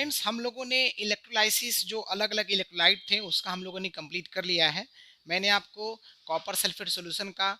Students, हम लोगों ने इलेक्ट्रोलाइसिस जो अलग अलग इलेक्ट्रोलाइट थे उसका हम लोगों ने कंप्लीट कर लिया है। मैंने आपको कॉपर सल्फेट सॉल्यूशन का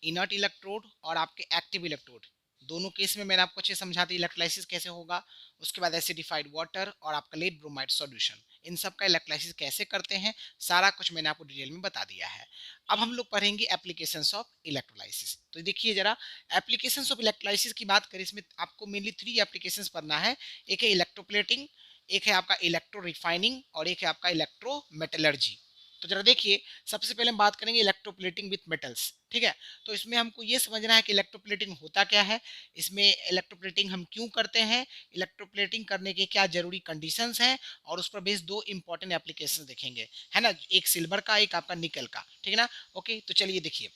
इनर्ट इलेक्ट्रोड और आपके एक्टिव इलेक्ट्रोड दोनों केस में मैंने आपको अच्छे समझा दी इलेक्ट्रोलाइसिस कैसे होगा। उसके बाद एसिडिफाइड वाटर और आपका लेड ब्रोमाइड सॉल्यूशन, इन सब का इलेक्ट्रोलाइसिस कैसे करते हैं सारा कुछ मैंने आपको डिटेल में बता दिया है। अब हम लोग पढ़ेंगे एप्लीकेशंस ऑफ इलेक्ट्रोलाइसिस। तो देखिए जरा, एप्लीकेशंस ऑफ इलेक्ट्रोलाइसिस की बात करें, इसमें आपको मेनली 3 एप्लीकेशंस पढ़ना है। एक है इलेक्ट्रोप्लेटिंग, एक है आपका इलेक्ट्रो रिफाइनिंग और एक है आपका इलेक्ट्रो मेटलर्जी। तो जरा देखिए, सबसे पहले हम बात करेंगे इलेक्ट्रोप्लेटिंग विथ मेटल्स। ठीक है, तो इसमें हमको ये समझना है कि इलेक्ट्रोप्लेटिंग होता क्या है, इसमें इलेक्ट्रोप्लेटिंग हम क्यों करते हैं, इलेक्ट्रोप्लेटिंग करने के क्या जरूरी कंडीशंस हैं, और उस पर बेस 2 इंपॉर्टेंट एप्लीकेशंस देखेंगे, है ना, एक सिल्वर का एक आपका निकल का। ठीक है ना। ओके, तो चलिए देखिए,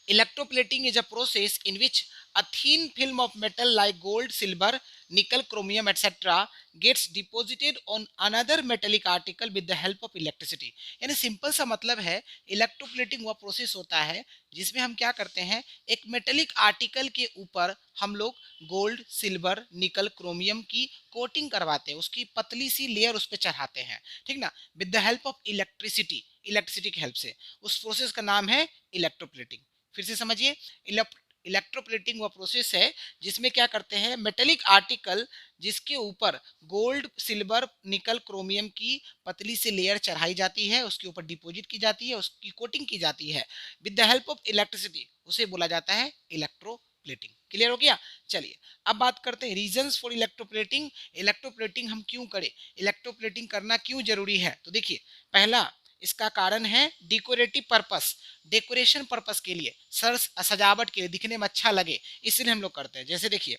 electroplating is a process in which a thin film of metal like gold, silver, nickel, chromium, etc. gets deposited on another metallic article with the help of electricity। यानी सिंपल सा मतलब है, इलेक्ट्रोप्लेटिंग वह process होता है जिसमें हम क्या करते हैं, एक मेटेलिक आर्टिकल के ऊपर हम लोग गोल्ड, सिल्वर, निकल, क्रोमियम की कोटिंग करवाते हैं, उसकी पतली सी लेयर उस पर चढ़ाते हैं। ठीक ना, with the help of electricity, electricity की हेल्प से। उस प्रोसेस का नाम है इलेक्ट्रोप्लेटिंग। फिर से समझिए, इलेक्ट्रोप्लेटिंग वो प्रोसेस है जिसमें क्या करते हैं, मेटेलिक आर्टिकल जिसके ऊपर गोल्ड, सिल्वर, निकल, क्रोमियम की पतली सी लेयर चढ़ाई जाती है, उसके ऊपर डिपॉजिट की जाती है, उसकी कोटिंग की जाती है with the help of electricity, उसे बोला जाता है इलेक्ट्रोप्लेटिंग। क्लियर हो गया। चलिए अब बात करते हैं रीजंस फॉर इलेक्ट्रोप्लेटिंग। इलेक्ट्रोप्लेटिंग हम क्यों करें, इलेक्ट्रोप्लेटिंग करना क्यों जरूरी है। तो देखिए, पहला इसका कारण है डेकोरेटिव पर्पस, डेकोरेशन पर्पस के लिए, सर सजावट के लिए, दिखने में अच्छा लगे, इसलिए हम लोग करते हैं। जैसे देखिए,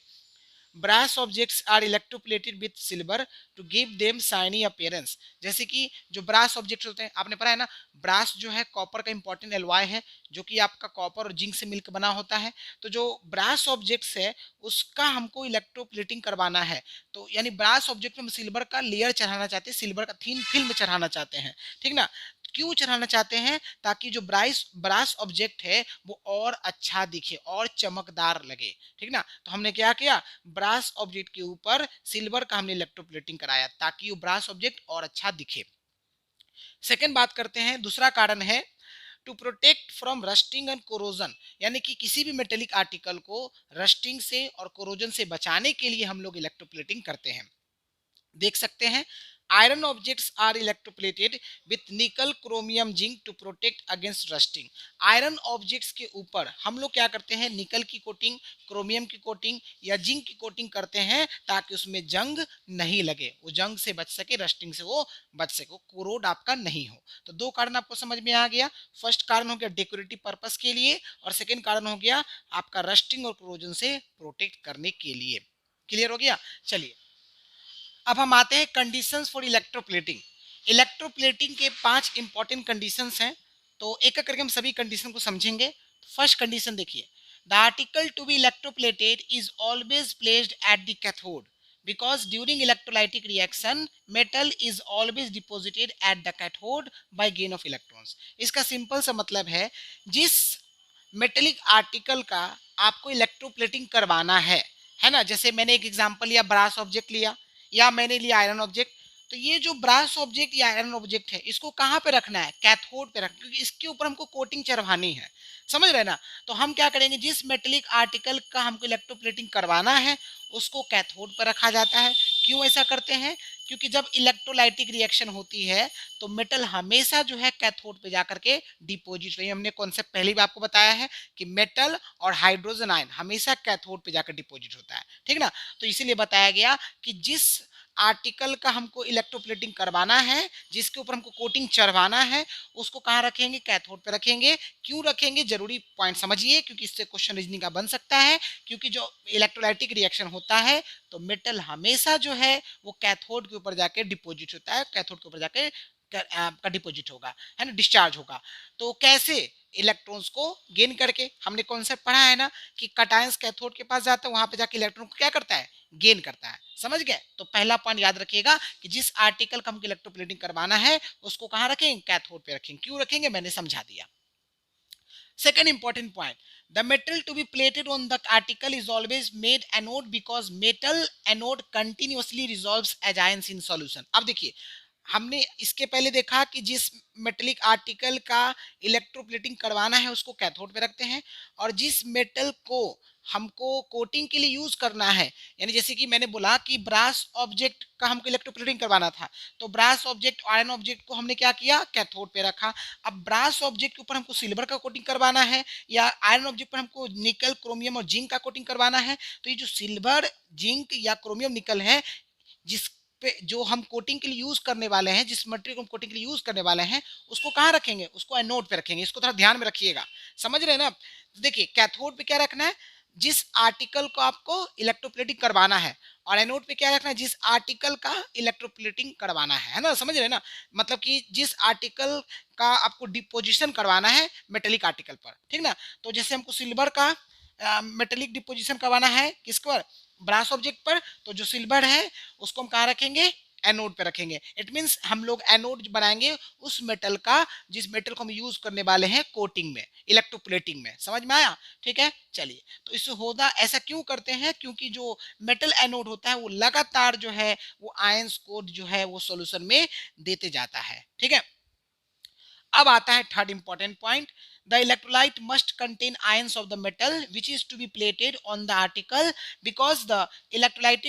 brass objects are electroplated with silver to give them shiny appearance. जैसे कि जो ब्रास ऑब्जेक्ट्स होते हैं, आपने पढ़ा है ना, ब्रास जो है कॉपर का इंपॉर्टेंट एलॉय है, जो कि आपका कॉपर और जिंक से मिलकर बना होता है। तो जो ब्रास ऑब्जेक्ट्स है उसका हमको इलेक्ट्रोप्लेटिंग करवाना है। तो यानी ब्रास ऑब्जेक्ट में हम सिल्वर का लेयर चढ़ाना चाहते हैं, सिल्वर का थीन फिल्म चढ़ाना चाहते हैं। ठीक ना, क्यों चढ़ाना चाहते हैं, ताकि जो ब्रास ब्रास ऑब्जेक्ट है वो और अच्छा दिखे और चमकदार लगे। ठीक ना, तो हमने क्या किया, ब्रास ऑब्जेक्ट के ऊपर सिल्वर का हमने इलेक्ट्रोप्लेटिंग कराया ताकि वो ब्रास ऑब्जेक्ट और अच्छा दिखे। सेकंड बात करते हैं, दूसरा कारण है to protect from rusting and corrosion. यानी कि किसी भी मेटेलिक आर्टिकल को रस्टिंग से और कोरोजन से बचाने के लिए हम लोग इलेक्ट्रोप्लेटिंग करते हैं। देख सकते हैं, iron objects are electroplated with nickel, chromium, zinc to protect against rusting. Iron objects के ऊपर हम लोग क्या करते हैं, निकल की कोटिंग, क्रोमियम की कोटिंग या जिंक की कोटिंग करते हैं ताकि उसमें जंग नहीं लगे, वो जंग से बच सके, रस्टिंग से वो बच सके, कोरोड आपका नहीं हो। तो 2 कारण आपको समझ में आ गया। फर्स्ट कारण हो गया डेकोरेटिव पर्पस के लिए, और सेकेंड कारण हो गया आपका रस्टिंग और कोरोजन से प्रोटेक्ट करने के लिए। क्लियर हो गया। चलिए अब हम आते हैं कंडीशंस फॉर इलेक्ट्रोप्लेटिंग। इलेक्ट्रोप्लेटिंग के 5 इंपॉर्टेंट कंडीशंस हैं, तो एक एक करके हम सभी कंडीशन को समझेंगे। फर्स्ट कंडीशन देखिए, the article to be electroplated is always placed at the cathode because during electrolytic reaction metal is always deposited at the cathode by gain of electrons। इसका सिंपल सा मतलब है, जिस मेटेलिक आर्टिकल का आपको electroplating करवाना है ना, जैसे मैंने एक एग्जांपल लिया, ब्रास ऑब्जेक्ट लिया या मैंने लिया आयरन ऑब्जेक्ट। तो ये जो ब्रास ऑब्जेक्ट या आयरन ऑब्जेक्ट है इसको कहाँ पे रखना है, कैथोड पे रखना, क्योंकि इसके ऊपर हमको कोटिंग चढ़वानी है। समझ रहे ना। तो हम क्या करेंगे, जिस मेटेलिक आर्टिकल का हमको इलेक्ट्रोप्लेटिंग करवाना है उसको कैथोड पर रखा जाता है। क्यों ऐसा करते हैं, क्योंकि जब इलेक्ट्रोलाइटिक रिएक्शन होती है तो मेटल हमेशा जो है कैथोड पे जाकर के डिपोजिट, वही हमने कॉन्सेप्ट पहले भी आपको बताया है कि मेटल और हाइड्रोजन आयन हमेशा कैथोड पे जाकर डिपोजिट होता है। ठीक ना, तो इसीलिए बताया गया कि जिस आर्टिकल का हमको इलेक्ट्रोप्लेटिंग करवाना है, जिसके ऊपर हमको कोटिंग चढ़वाना है, उसको कहाँ रखेंगे, कैथोड पे रखेंगे। क्यों रखेंगे, जरूरी पॉइंट समझिए, क्योंकि इससे क्वेश्चन रीजनिंग का बन सकता है। क्योंकि जो इलेक्ट्रोलाइटिक रिएक्शन होता है तो मेटल हमेशा जो है वो कैथोड के ऊपर जाके डिपोजिट होता है, कैथोड के ऊपर जाके का डिपोजिट होगा, है ना, डिस्चार्ज होगा। तो कैसे, इलेक्ट्रॉन्स को गेन करके। हमने कॉन्सेप्ट पढ़ा है ना कि कटायंस कैथोड के पास जाता है, वहां पे जाके इलेक्ट्रॉन को क्या करता है, गेन करता है। समझ गए। तो पहला पॉइंट याद रखिएगा कि जिस आर्टिकल का हमको इलेक्ट्रोप्लेटिंग करवाना है उसको कहाँ रखेंगे, कैथोड पे रखेंगे। क्यों रखेंगे, मैंने समझा दिया। Second important point, the metal to be plated on the article is always made anode because metal anode continuously resolves as ions in solution. अब देखिए, हमने इसके पहले देखा कि जिस मेटेलिक आर्टिकल का इलेक्ट्रोप्लेटिंग करवाना है उसको कैथोड पे रखते हैं, और जिस मेटल को हमको कोटिंग के लिए यूज करना है, यानी जैसे कि मैंने बोला कि ब्रास ऑब्जेक्ट का हमको इलेक्ट्रोप्लेटिंग करवाना था, तो ब्रास ऑब्जेक्ट आयरन ऑब्जेक्ट को हमने क्या किया, कैथोड पे रखा। अब ब्रास ऑब्जेक्ट के ऊपर हमको सिल्वर का कोटिंग करवाना है, या आयरन ऑब्जेक्ट पर हमको निकल क्रोमियम और जिंक का कोटिंग करवाना है, तो ये जो सिल्वर जिंक या क्रोमियम निकल है, जिस पे जो हम कोटिंग के लिए यूज करने वाले हैं, जिस मटेरियल को हम कोटिंग के लिए यूज करने वाले हैं, उसको कहाँ रखेंगे, उसको एनोड पे रखेंगे। इसको थोड़ा ध्यान में रखिएगा, समझ रहे हैं ना। देखिए कैथोड पे क्या रखना है, जिस आर्टिकल को आपको इलेक्ट्रोप्लेटिंग करवाना है, और एनोड पे क्या रखना है, जिस आर्टिकल का इलेक्ट्रोप्लेटिंग करवाना है ना, समझ रहे हैं ना। मतलब कि जिस आर्टिकल का आपको डिपोजिशन करवाना है मेटेलिक आर्टिकल पर, ठीक ना। तो जैसे हमको सिल्वर का मेटेलिक डिपोजिशन करवाना है किस पर, ब्रास ऑब्जेक्ट पर, तो जो सिल्वर है उसको हम कहाँ रखेंगे, एनोड पे रखेंगे। इट मींस हम लोग एनोड बनाएंगे उस मेटल का जिस मेटल को हम यूज करने वाले हैं कोटिंग में, इलेक्ट्रोप्लेटिंग में। समझ में आया, ठीक है। चलिए, तो इससे होता ऐसा क्यों करते हैं, क्योंकि जो मेटल एनोड होता है वो लगातार जो है वो आयंस को जो है वो सॉल्यूशन में देते जाता है, ठीक है। अब आता है third important point, the electrolyte must contain ions of the metal which is to be plated on the article, because the electrolyte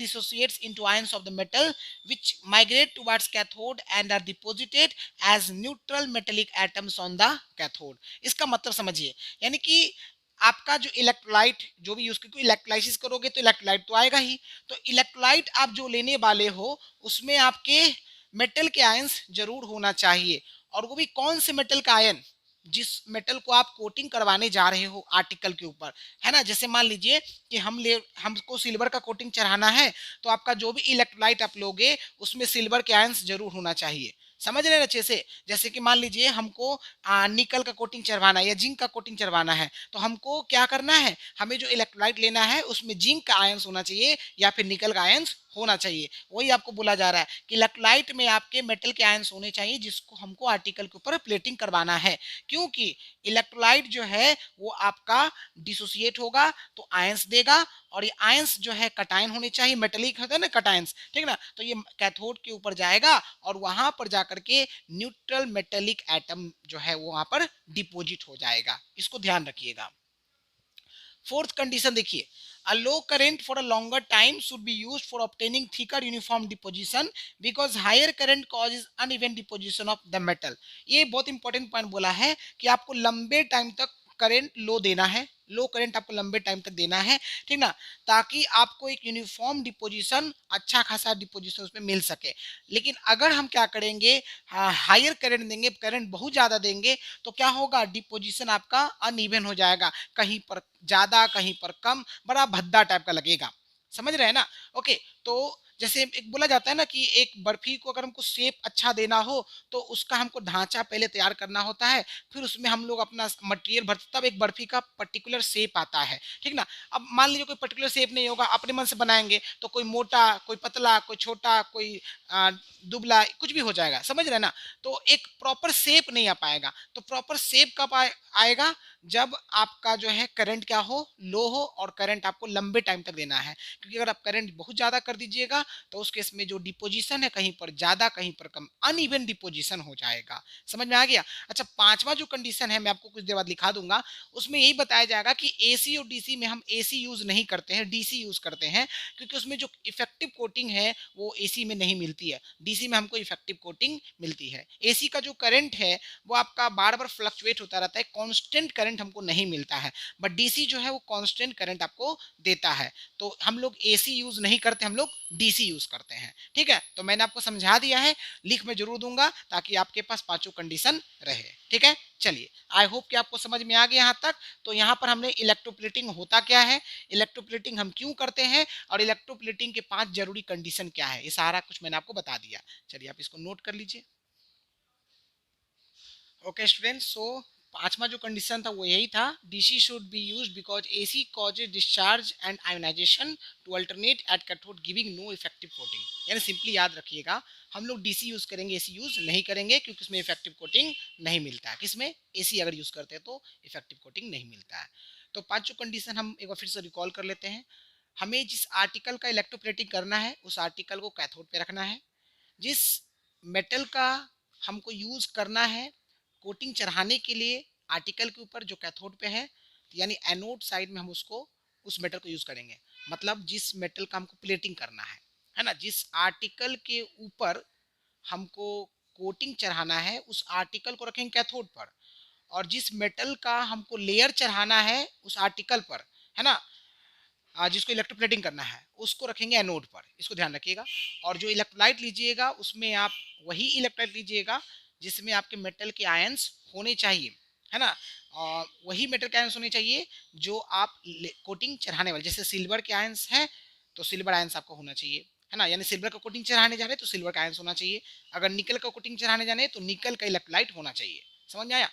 dissociates into ions of the metal which migrate towards cathode and are deposited as neutral metallic atoms on the cathode. इसका मतलब समझिए, यानी कि आपका जो electrolyte जो भी use क्योंकि इलेक्ट्रोलाइसिस करोगे तो इलेक्ट्रोलाइट तो आएगा ही, तो इलेक्ट्रोलाइट आप जो लेने वाले हो उसमें आपके मेटल के आयंस जरूर होना चाहिए, और वो भी कौन से मेटल का आयन, जिस मेटल को आप कोटिंग करवाने जा रहे हो आर्टिकल के ऊपर, है ना। जैसे मान लीजिए कि हमको सिल्वर का कोटिंग चढ़ाना है, तो आपका जो भी इलेक्ट्रोलाइट आप लोगे उसमें सिल्वर के आयंस जरूर होना चाहिए। समझ रहे हैं अच्छे से। जैसे कि मान लीजिए हमको निकल का कोटिंग चढ़वाना है या जिंक का कोटिंग चढ़वाना है, तो हमको क्या करना है, हमें जो इलेक्ट्रोलाइट लेना है उसमें जिंक का आयंस होना चाहिए या फिर निकल का आयंस होना चाहिए। वही आपको बोला जा रहा है कि इलेक्ट्रोलाइट में आपके मेटल के आयंस होने चाहिए जिसको हमको आर्टिकल के ऊपर प्लेटिंग करवाना है, क्योंकि इलेक्ट्रोलाइट जो है वो आपका डिसोसिएट होगा तो आयंस देगा, और ये आयंस जो है कटायन होने चाहिए, मेटेलिक होता है ना कटायंस, ठीक ना। तो ये कैथोड के ऊपर जाएगा और वहां पर जाकर के न्यूट्रल मेटेलिक एटम जो है वो वहां पर डिपोजिट हो जाएगा। इसको ध्यान रखिएगा। फोर्थ कंडीशन देखिए, a low current for a longer time should be used for obtaining thicker uniform deposition because higher current causes uneven deposition of the metal। ये बहुत इंपॉर्टेंट पॉइंट बोला है कि आपको लंबे टाइम तक करंट लो देना है, लो करंट आपको लंबे टाइम तक देना है, ठीक ना, ताकि आपको एक यूनिफॉर्म डिपोजिशन, अच्छा खासा डिपोजिशन उसमें मिल सके। लेकिन अगर हम क्या करेंगे, हायर करंट देंगे, करंट बहुत ज़्यादा देंगे, तो क्या होगा, डिपोजिशन आपका अनइवन हो जाएगा, कहीं पर ज़्यादा कहीं पर कम, बड़ा भद्दा टाइप का लगेगा। समझ रहे हैं ना। ओके, तो जैसे एक बोला जाता है ना कि एक बर्फी को अगर हमको शेप अच्छा देना हो तो उसका हमको ढांचा पहले तैयार करना होता है, फिर उसमें हम लोग अपना मटेरियल भरते, तब एक बर्फी का पर्टिकुलर शेप आता है, ठीक ना। अब मान लीजिए कोई पर्टिकुलर शेप नहीं होगा, अपने मन से बनाएंगे तो कोई मोटा, कोई पतला, कोई छोटा, कोई दुबला, कुछ भी हो जाएगा। समझ रहे हैं ना। तो एक प्रॉपर शेप नहीं आ पाएगा। तो प्रॉपर शेप कब आएगा, जब आपका जो है करंट क्या हो, लो हो, और करंट आपको लंबे टाइम तक देना है। क्योंकि अगर आप करंट बहुत ज़्यादा कर दीजिएगा तो उस केस में जो डिपोजिशन है कहीं पर ज़्यादा कहीं पर कम, अनइवन डिपोजिशन हो जाएगा। समझ में आ गया। अच्छा, पांचवा जो कंडीशन है मैं आपको कुछ देर बाद लिखा दूंगा, उसमें यही बताया जाएगा कि एसी और डीसी में हम एसी यूज नहीं करते हैं, डीसी यूज करते हैं, क्योंकि उसमें जो इफेक्टिव कोटिंग है वो एसी में नहीं मिलती है, डीसी में हमको इफेक्टिव कोटिंग मिलती है। एसी का जो करंट है वो आपका बार बार फ्लक्चुएट होता रहता है, कांस्टेंट करंट हमको नहीं मिलता है, बट डीसी जो है वो कांस्टेंट करंट आपको देता है। तो हम लोग एसी यूज नहीं करते, हम लोग डीसी यूज करते हैं, ठीक है। तो मैंने आपको समझा दिया है, लिख में जरूर दूंगा ताकि आपके पास पांचों कंडीशन रहे, ठीक है। चलिए, आई होप कि आपको समझ में आ गया यहाँ तक। तो यहाँ पर हमने इलेक्ट्रोप्लेटिंग होता क्या है, इलेक्ट्रोप्लेटिंग हम क्यों करते हैं, और इलेक्ट्रोप्लेटिंग के 5 जरूरी कंडीशन क्या है, ये सारा कुछ मैंने आपको बता दिया। चलिए, आप इसको नोट कर लीजिए। ओके स्टूडेंट्स, सो पांचवा जो कंडीशन था वो यही था, DC should be used because AC causes discharge and ionisation to alternate at cathode giving no effective coating. यानी सिंपली याद रखिएगा, हम लोग डीसी यूज करेंगे, एसी यूज नहीं करेंगे, क्योंकि उसमें इफेक्टिव कोटिंग नहीं मिलता है। किसमें? एसी अगर यूज करते हैं तो इफेक्टिव कोटिंग नहीं मिलता है। तो पांचों कंडीशन हम एक बार फिर से रिकॉल कर लेते हैं। हमें जिस आर्टिकल का इलेक्ट्रोप्लेटिंग करना है उस आर्टिकल को कैथोड पे रखना है। जिस मेटल का हमको यूज करना है कोटिंग चढ़ाने के लिए आर्टिकल के ऊपर जो कैथोड पे है, यानी एनोड साइड में हम उसको उस मेटल को यूज करेंगे। मतलब जिस मेटल का हमको प्लेटिंग करना है ना, जिस आर्टिकल के ऊपर हमको कोटिंग चढ़ाना है उस आर्टिकल को रखेंगे कैथोड पर, और जिस मेटल का हमको लेयर चढ़ाना है उस आर्टिकल पर, है ना, जिसको इलेक्ट्रोप्लेटिंग करना है उसको रखेंगे एनोड पर। इसको ध्यान रखिएगा। और जो इलेक्ट्रोलाइट लीजिएगा उसमें आप वही इलेक्ट्रोलाइट लीजिएगा जिसमें आपके मेटल के आयंस होने चाहिए, है ना। वही मेटल के आयंस होने चाहिए जो आप कोटिंग चढ़ाने वाले, जैसे सिल्वर के आयंस हैं तो सिल्वर आयंस आपको होना चाहिए, है ना। यानी सिल्वर का कोटिंग चढ़ाने जा रहे हैं तो सिल्वर का आयंस होना चाहिए। अगर निकल का कोटिंग चढ़ाने जाने तो निकल का इलेक्ट्रोलाइट होना चाहिए। समझ में आया?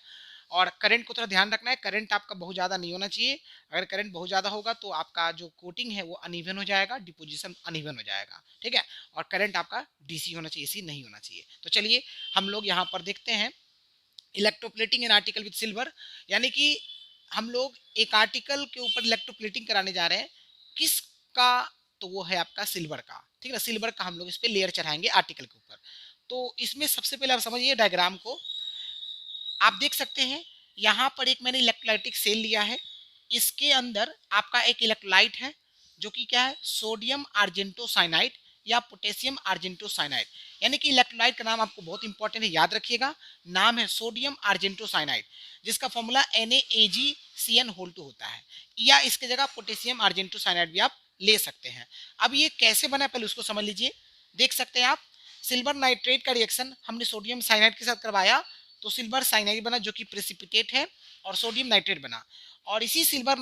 और करंट को थोड़ा ध्यान रखना है, करंट आपका बहुत ज़्यादा नहीं होना चाहिए। अगर करंट बहुत ज़्यादा होगा तो आपका जो कोटिंग है वो अनइवन हो जाएगा, डिपोजिशन अनइवन हो जाएगा, ठीक है। और करंट आपका डीसी होना चाहिए, एसी नहीं होना चाहिए। तो चलिए हम लोग यहाँ पर देखते हैं electroplating an article with silver, यानी कि हम लोग एक आर्टिकल के ऊपर इलेक्ट्रोप्लेटिंग कराने जा रहे हैं। किसका? तो वो है आपका सिल्वर का, ठीक है ना। सिल्वर का हम लोग इस पे लेयर चढ़ाएंगे आर्टिकल के ऊपर। तो इसमें सबसे पहले आप समझिए डायग्राम को। आप देख सकते हैं यहाँ पर एक मैंने इलेक्ट्रोलाइटिक सेल लिया है। इसके अंदर आपका एक इलेक्ट्रोलाइट है जो कि क्या है, सोडियम आर्जेंटोसाइनाइड या पोटेशियम आर्जेंटोसाइनाइड। यानी कि इलेक्ट्रोलाइट का नाम आपको बहुत इंपॉर्टेंट है, याद रखिएगा। नाम है सोडियम आर्जेंटोसाइनाइड, जिसका फॉर्मूला NaAgCN2 होता है, या इसके जगह पोटेशियम आर्जेंटोसाइनाइड भी आप ले सकते हैं। अब ये कैसे बना पहले उसको समझ लीजिए। देख सकते हैं आप, सिल्वर नाइट्रेट का रिएक्शन हमने सोडियम साइनाइड के साथ करवाया तो सिल्वर साइनाइड बना जो कि प्रेसिपिटेट है, और सोडियम नाइट्रेट बना। और इसी सिल्वर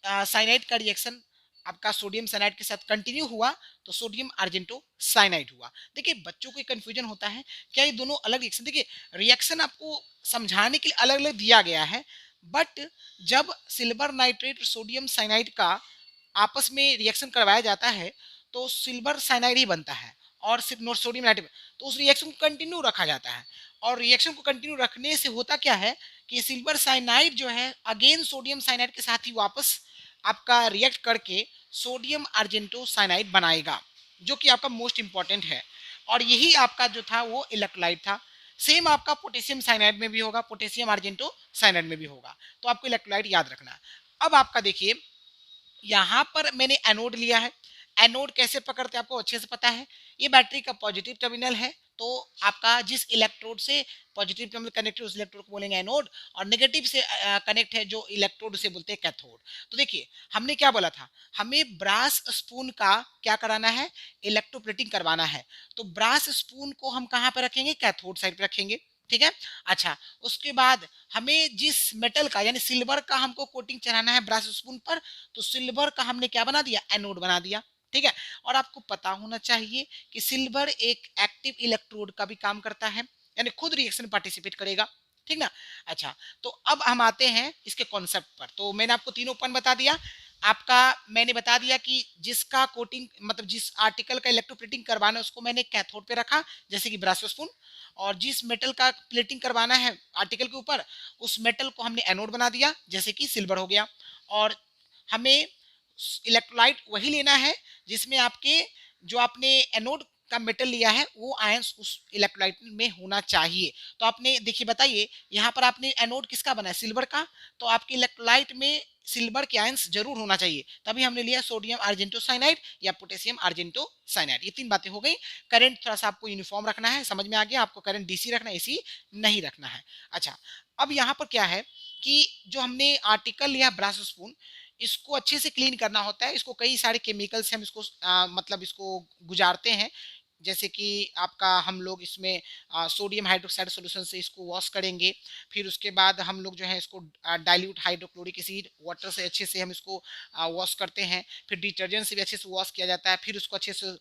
साइनाइड का रिएक्शन आपका सोडियम साइनाइड के साथ कंटिन्यू हुआ तो सोडियम आर्जेंटो साइनाइड हुआ। देखिए बच्चों को कंफ्यूजन होता है क्या ये दोनों अलग रिएक्शन, देखिए रिएक्शन आपको समझाने के लिए अलग अलग दिया गया है, बट जब सिल्वर नाइट्रेट और सोडियम साइनाइड का आपस में रिएक्शन करवाया जाता है तो सिल्वर साइनाइड ही बनता है और सिर्फ नोट सोडियम नाइट्रेट, तो उस रिएक्शन को कंटिन्यू रखा जाता है। और रिएक्शन को कंटिन्यू रखने से होता क्या है कि सिल्वर साइनाइड जो है अगेन सोडियम साइनाइड के साथ ही वापस आपका रिएक्ट करके सोडियम आर्जेंटो साइनाइड बनाएगा, जो कि आपका मोस्ट इंपॉर्टेंट है। और यही आपका जो था वो इलेक्ट्रोलाइट था। सेम आपका पोटेशियम साइनाइड में भी होगा, पोटेशियम आर्जेंटो साइनाइड में भी होगा। तो आपको इलेक्ट्रोलाइट याद रखना है। अब आपका देखिए यहाँ पर मैंने एनोड लिया है। एनोड कैसे पकड़ते हैं आपको अच्छे से पता है। ये बैटरी का पॉजिटिव टर्मिनल है, तो आपका जिस इलेक्ट्रोड से पॉजिटिव टर्मिनल कनेक्ट है उस इलेक्ट्रोड को बोलेंगे एनोड, और नेगेटिव से कनेक्ट है जो इलेक्ट्रोड से बोलते हैं कैथोड। तो देखिए हमने क्या बोला था, हमें ब्रास स्पून का क्या कराना है, इलेक्ट्रोप्लेटिंग करवाना है। तो ब्रास स्पून को हम कहाँ पर रखेंगे, कैथोड साइड पर रखेंगे, ठीक है। अच्छा, उसके बाद हमें जिस मेटल का यानी सिल्वर का हमको कोटिंग चढ़ाना है ब्रास स्पून पर, तो सिल्वर का हमने क्या बना दिया, एनोड बना दिया, ठीक है। और आपको पता होना चाहिए कि सिल्वर एक एक्टिव इलेक्ट्रोड का भी काम करता है, यानी खुद रिएक्शन पार्टिसिपेट करेगा, ठीक ना। अच्छा, तो अब हम आते हैं इसके कॉन्सेप्ट पर। तो मैंने आपको तीनों पॉइंट बता दिया। आपका मैंने बता दिया कि जिसका कोटिंग मतलब जिस आर्टिकल का इलेक्ट्रोप्लेटिंग करवाना है उसको मैंने कैथोड पे रखा, जैसे कि ब्रास स्पून। और जिस मेटल का प्लेटिंग करवाना है आर्टिकल के ऊपर उस मेटल को हमने एनोड बना दिया, जैसे कि सिल्वर हो गया। और हमें इलेक्ट्रोलाइट वही लेना है जिसमें आपके जो आपने एनोड का मेटल लिया है वो आयंस उस इलेक्ट्रोलाइट में होना चाहिए। तो आपने देखिए बताइए यहाँ पर आपने एनोड किसका बना है, सिल्वर का, तो आपके इलेक्ट्रोलाइट में सिल्वर के आयंस जरूर होना चाहिए। तभी हमने लिया सोडियम आर्जेंटोसाइनाइड या पोटेशियम आर्जेंटोसाइनाइड। ये तीन बातें हो गई। करंट थोड़ा सा आपको यूनिफॉर्म रखना है, समझ में आ गया आपको, करंट डीसी रखना है, एसी नहीं रखना है। अच्छा, अब यहाँ पर क्या है कि जो हमने आर्टिकल लिया ब्रास स्पून, इसको अच्छे से क्लीन करना होता है। इसको कई सारे केमिकल से हम इसको मतलब इसको गुजारते हैं, जैसे कि आपका हम लोग इसमें सोडियम हाइड्रोक्साइड सॉल्यूशन से इसको वॉश करेंगे। फिर उसके बाद हम लोग जो है इसको डाइल्यूट हाइड्रोक्लोरिक एसिड वाटर से अच्छे से हम इसको वॉश करते हैं। फिर डिटर्जेंट से भी अच्छे से वॉश किया जाता है, फिर उसको अच्छे से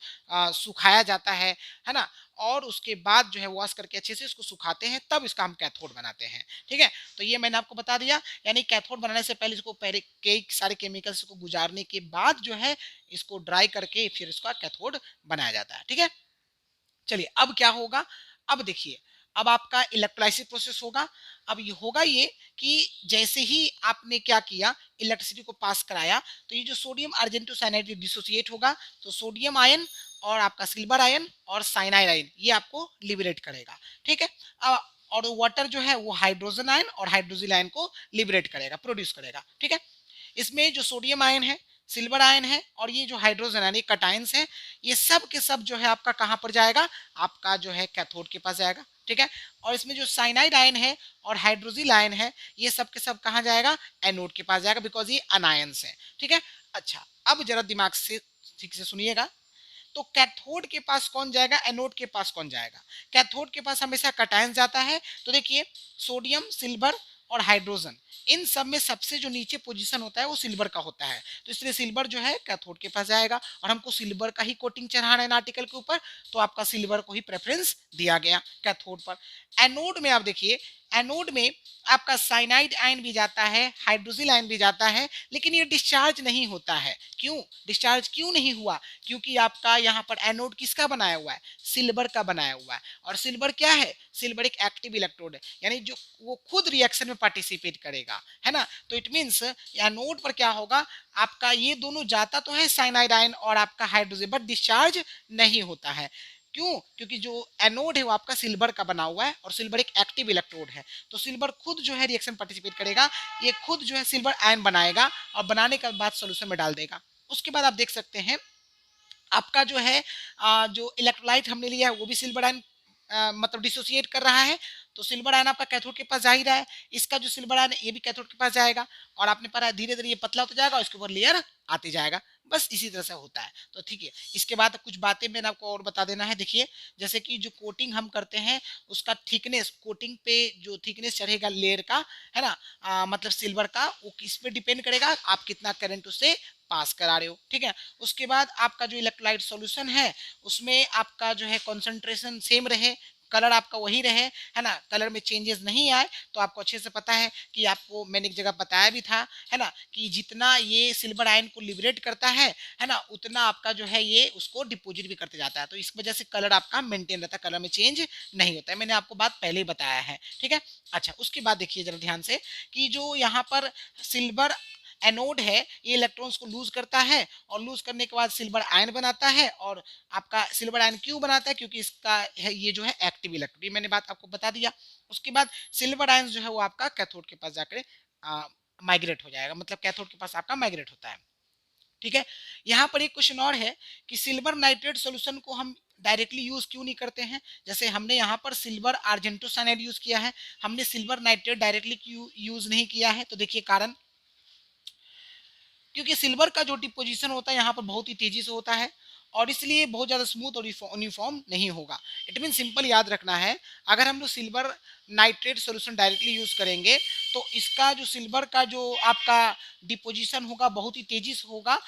सुखाया जाता है ना। और उसके बाद जो है वॉश करके अच्छे से इसको सुखाते हैं, तब इसका हम कैथोड बनाते हैं, ठीक है। तो ये मैंने आपको बता दिया, यानी कैथोड बनाने से पहले इसको पहले कई सारे केमिकल्स को गुजारने के बाद जो है इसको ड्राई करके फिर इसका कैथोड बनाया जाता है। ठीक है, चलिए अब क्या होगा, अब देखिए, अब आपका इलेक्ट्रोलाइसिस प्रोसेस होगा। अब ये होगा ये कि जैसे ही आपने क्या किया, इलेक्ट्रिसिटी को पास कराया, तो ये जो सोडियम अर्जेंटो साइनाइड डिसोसिएट होगा, तो सोडियम आयन और आपका सिल्वर आयन और साइनाइड आयन ये आपको लिबरेट करेगा। ठीक है, और वाटर जो है वो हाइड्रोजन आयन और हाइड्रोजिल आयन को लिबरेट करेगा, प्रोड्यूस करेगा। ठीक है, इसमें जो सोडियम आयन है, सिल्वर आयन है और ये जो हाइड्रोजन आयन, ये कटायंस है, ये सब के सब जो है आपका कहां पर जाएगा, आपका जो है कैथोड के पास जाएगा। ठीक है, और इसमें जो साइनाइड आयन है और हाइड्रोजिल आयन है, ये सब के सब कहां जाएगा, एनोड के पास जाएगा, बिकॉज ये अनायंस है। ठीक है, अच्छा अब जरा दिमाग से ठीक से सुनिएगा, तो कैथोड के पास कौन जाएगा, एनोड के पास कौन जाएगा। कैथोड के पास हमेशा कटायन जाता है। तो देखिए, सोडियम, सिल्वर और हाइड्रोजन, इन सब में सबसे जो नीचे पोजीशन होता है वो सिल्वर का होता है, तो इसलिए सिल्वर जो है कैथोड के पास जाएगा, और हमको सिल्वर का ही कोटिंग चढ़ाना है आर्टिकल के ऊपर, तो आपका सिल्वर को ही प्रेफरेंस दिया गया कैथोड पर। एनोड में आप देखिए, एनोड में आपका साइनाइड आयन भी जाता है, हाइड्रोजिल आयन भी जाता है, लेकिन ये डिस्चार्ज नहीं होता है। क्यों डिस्चार्ज क्यों नहीं हुआ, क्योंकि आपका यहाँ पर एनोड किसका बनाया हुआ है, सिल्वर का बनाया हुआ है, और सिल्वर क्या है, सिल्वर एक एक्टिव इलेक्ट्रोड है, यानी जो वो खुद रिएक्शन में पार्टिसिपेट करेगा, है ना। तो इट मींस एनोड पर क्या होगा, आपका ये दोनों जाता तो है साइनाइड आयन और आपका हाइड्रोजन, बट डिस्चार्ज नहीं होता है। क्यों, क्योंकि जो एनोड है वो आपका सिल्वर का बना हुआ है और सिल्वर एक एक्टिव इलेक्ट्रोड है, तो सिल्वर खुद जो है रिएक्शन पार्टिसिपेट करेगा, ये खुद जो है सिल्वर आयन बनाएगा और बनाने के बाद सोल्यूशन में डाल देगा। उसके बाद आप देख सकते हैं आपका जो है जो इलेक्ट्रोलाइट हमने लिया है वो भी सिल्वर आयन मतलब डिसोसिएट कर रहा है, तो सिल्वर आयन आपका कैथोड के पास जा ही रहा है, इसका जो सिल्वर आयन है ये भी कैथोड के पास जाएगा, और आपने पढ़ा धीरे धीरे ये पतला होता जाएगा और इसके ऊपर लेयर आते जाएगा, बस इसी तरह से होता है। तो ठीक है, इसके बाद कुछ बातें मैंने आपको और बता देना है। देखिए, जैसे कि जो कोटिंग हम करते हैं उसका थिकनेस, कोटिंग पे जो थिकनेस चढ़ेगा लेयर का, है ना, मतलब सिल्वर का, वो किस पे डिपेंड करेगा, आप कितना करंट उससे पास करा रहे हो। ठीक है, उसके बाद आपका जो इलेक्ट्रोलाइट सॉल्यूशन है उसमें आपका जो है कंसंट्रेशन सेम रहे, कलर आपका वही रहे, है ना, कलर में चेंजेस नहीं आए, तो आपको अच्छे से पता है कि आपको मैंने एक जगह बताया भी था, है ना, कि जितना ये सिल्वर आयन को लिबरेट करता है ना, उतना आपका जो है ये उसको डिपोजिट भी करते जाता है, तो इस वजह से कलर आपका मेंटेन रहता है, कलर में चेंज नहीं होता है, मैंने आपको बात पहले ही बताया है। ठीक है, अच्छा उसके बाद देखिए जरा ध्यान से कि जो यहाँ पर सिल्वर एनोड है ये इलेक्ट्रॉन्स को लूज करता है, और लूज करने के बाद सिल्वर आयन बनाता है, और आपका सिल्वर आयन क्यों बनाता है, क्योंकि इसका है ये जो है एक्टिव इलेक्ट्रोड, ये मैंने बात आपको बता दिया। उसके बाद सिल्वर आयन जो है वो आपका कैथोड के पास जाकर माइग्रेट हो जाएगा, मतलब कैथोड के पास आपका माइग्रेट होता है। ठीक है, यहाँ पर एक क्वेश्चन और है कि सिल्वर नाइट्रेट सॉल्यूशन को हम डायरेक्टली यूज क्यों नहीं करते हैं, जैसे हमने यहाँ पर सिल्वर आर्जेंटो साइनाइड यूज किया है, हमने सिल्वर नाइट्रेट डायरेक्टली क्यों यूज नहीं किया है, तो देखिए कारण, क्योंकि सिल्वर का जो डिपोजिशन होता है यहाँ पर बहुत ही तेजी से होता है, और इसलिए बहुत ज़्यादा स्मूथ और यूनिफॉर्म नहीं होगा। इट मीन सिंपल याद रखना है, अगर हम लोग silver nitrate solution directly use करेंगे तो इसका जो सिल्वर का जो आपका डिपोजिशन होगा बहुत ही तेजी से होगा,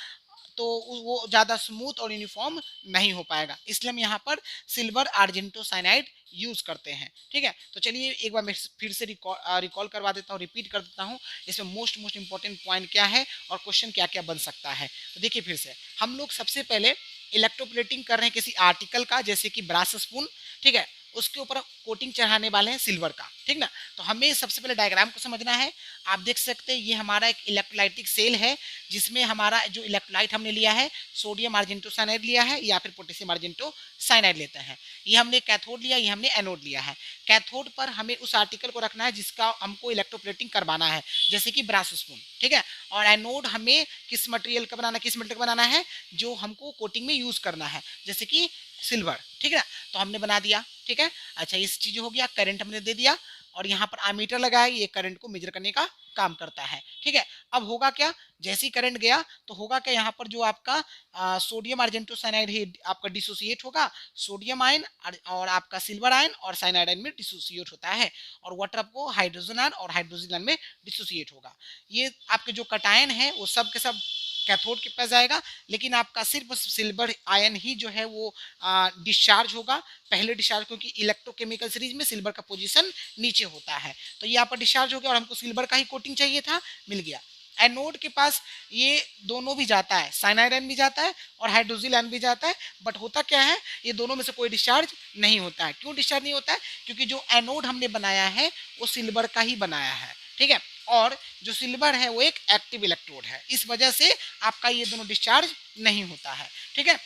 तो वो ज़्यादा स्मूथ और यूनिफॉर्म नहीं हो पाएगा, इसलिए हम यहाँ पर सिल्वर आर्जेंटो साइनाइड यूज करते हैं। ठीक है, तो चलिए एक बार मैं फिर से रिकॉल करवा देता हूँ, रिपीट कर देता हूँ, इसमें मोस्ट इंपॉर्टेंट पॉइंट क्या है और क्वेश्चन क्या क्या बन सकता है। तो देखिए फिर से, हम लोग सबसे पहले इलेक्ट्रोप्लेटिंग कर रहे हैं किसी आर्टिकल का, जैसे कि ब्रास स्पून, ठीक है, उसके ऊपर कोटिंग चढ़ाने वाले हैं सिल्वर का, ठीक ना। तो हमें सबसे पहले डायग्राम को समझना है। आप देख सकते हैं ये हमारा एक इलेक्ट्रोलाइटिक सेल है, जिसमें हमारा जो इलेक्ट्रोलाइट हमने लिया है सोडियम आर्जेंटो साइनाइड लिया है या फिर पोटेशियम आर्जेंटो साइनाइड लेते हैं। ये हमने कैथोड लिया, ये हमने एनोड लिया है। कैथोड पर हमें उस आर्टिकल को रखना है जिसका हमको इलेक्ट्रोप्लेटिंग करवाना है, जैसे कि ब्रास स्पून, ठीक है। और एनोड हमें किस मटेरियल का बनाना, किस मेटल का बनाना है, जो हमको कोटिंग में यूज करना है, जैसे कि सिल्वर, ठीक है ना। तो हमने बना दिया, ठीक है। अच्छा इस चीज हो गया, करंट हमने दे दिया, और यहाँ पर आमीटर लगाया, ये करंट को मेजर करने का काम करता है, ठीक है। अब होगा क्या, जैसे ही करंट गया तो होगा क्या, यहाँ पर जो आपका सोडियम आर्जेंटो साइनाइड है आपका डिसोसिएट होगा, सोडियम आयन और आपका सिल्वर आयन और साइनाइड आयन में डिसोसिएट होता है, और वाटर आपको हाइड्रोजन आयन और हाइड्रोजन आयन में डिसोसिएट होगा। ये आपके जो कटायन है वो सब के सब कैथोड के पास जाएगा, लेकिन आपका सिर्फ सिल्वर आयन ही जो है वो डिस्चार्ज होगा, पहले डिस्चार्ज, क्योंकि इलेक्ट्रोकेमिकल सीरीज में सिल्वर का पोजीशन नीचे होता है। तो ये यहाँ पर डिस्चार्ज हो गया और हमको सिल्वर का ही कोटिंग चाहिए था, मिल गया। एनोड के पास ये दोनों भी जाता है, साइनाइड आयन भी जाता है और हाइड्रोक्सिल आयन भी जाता है, बट होता क्या है, ये दोनों में से कोई डिस्चार्ज नहीं होता है। क्यों डिस्चार्ज नहीं होता है? क्योंकि जो एनोड हमने बनाया है वो सिल्वर का ही बनाया है, ठीक है, और जो सिल्वर है वो एक एक्टिव इलेक्ट्रोड है, इस वजह से आपका ये दोनों डिस्चार्ज नहीं होता है, ठीक है।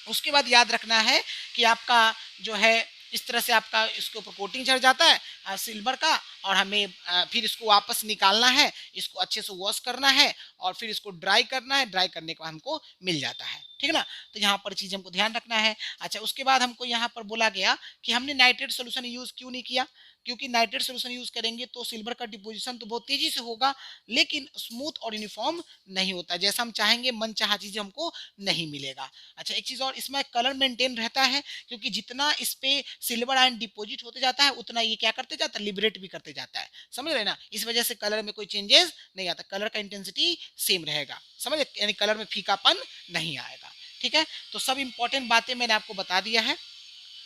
उसके बाद याद रखना है कि आपका जो है इस तरह से आपका इसके ऊपर कोटिंग चढ़ जाता है सिल्वर का, और हमें फिर इसको वापस निकालना है, इसको अच्छे से वॉश करना है और फिर इसको ड्राई करना है, ड्राई करने के बाद हमको मिल जाता है, ठीक है ना। तो यहाँ पर चीज़ हमको ध्यान रखना है। अच्छा, उसके बाद हमको यहाँ पर बोला गया कि हमने नाइट्रेट सोल्यूशन यूज़ क्यों नहीं किया, क्योंकि नाइट्रेट सोल्यूशन यूज़ करेंगे तो सिल्वर का डिपोजिशन तो बहुत तेजी से होगा, लेकिन स्मूथ और यूनिफॉर्म नहीं होता, जैसा हम चाहेंगे मन चाहा चीज़ हमको नहीं मिलेगा। अच्छा, एक चीज़ और, इसमें कलर मेंटेन रहता है, क्योंकि जितना इस पे सिल्वर आयन डिपॉजिट होते जाता है उतना ये क्या करते जाता है, लिबरेट भी करते जाता है, समझ रहे ना। इस वजह से कलर में कोई चेंजेस नहीं आता, कलर का इंटेंसिटी सेम रहेगा, समझ, यानी कलर में फीकापन नहीं आएगा, ठीक है। तो सब इंपॉर्टेंट बातें मैंने आपको बता दिया है,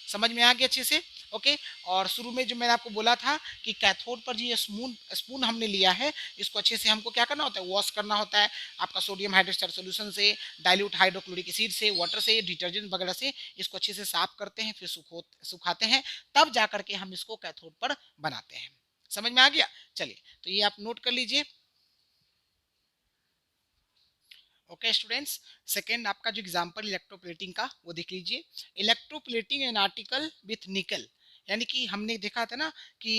समझ में आ गया अच्छे से, ओके। और शुरू में जो मैंने आपको बोला था कि कैथोड पर ये स्पून हमने लिया है, इसको अच्छे से हमको क्या करना होता है, वॉश करना होता है आपका सोडियम हाइड्रोक्साइड सोल्यूशन से, डाइल्यूट हाइड्रोक्लोरिक एसिड से, वाटर से, डिटर्जेंट वगैरह से इसको अच्छे से साफ करते हैं, फिर सुखाते हैं, तब जा करके हम इसको कैथोड पर बनाते हैं। समझ में आ गया? चलिए, तो ये आप नोट कर लीजिए। ओके स्टूडेंट्स, सेकेंड आपका जो एग्जांपल इलेक्ट्रोप्लेटिंग का वो देख लीजिए। इलेक्ट्रोप्लेटिंग एन आर्टिकल विथ निकल, यानी कि हमने देखा था ना कि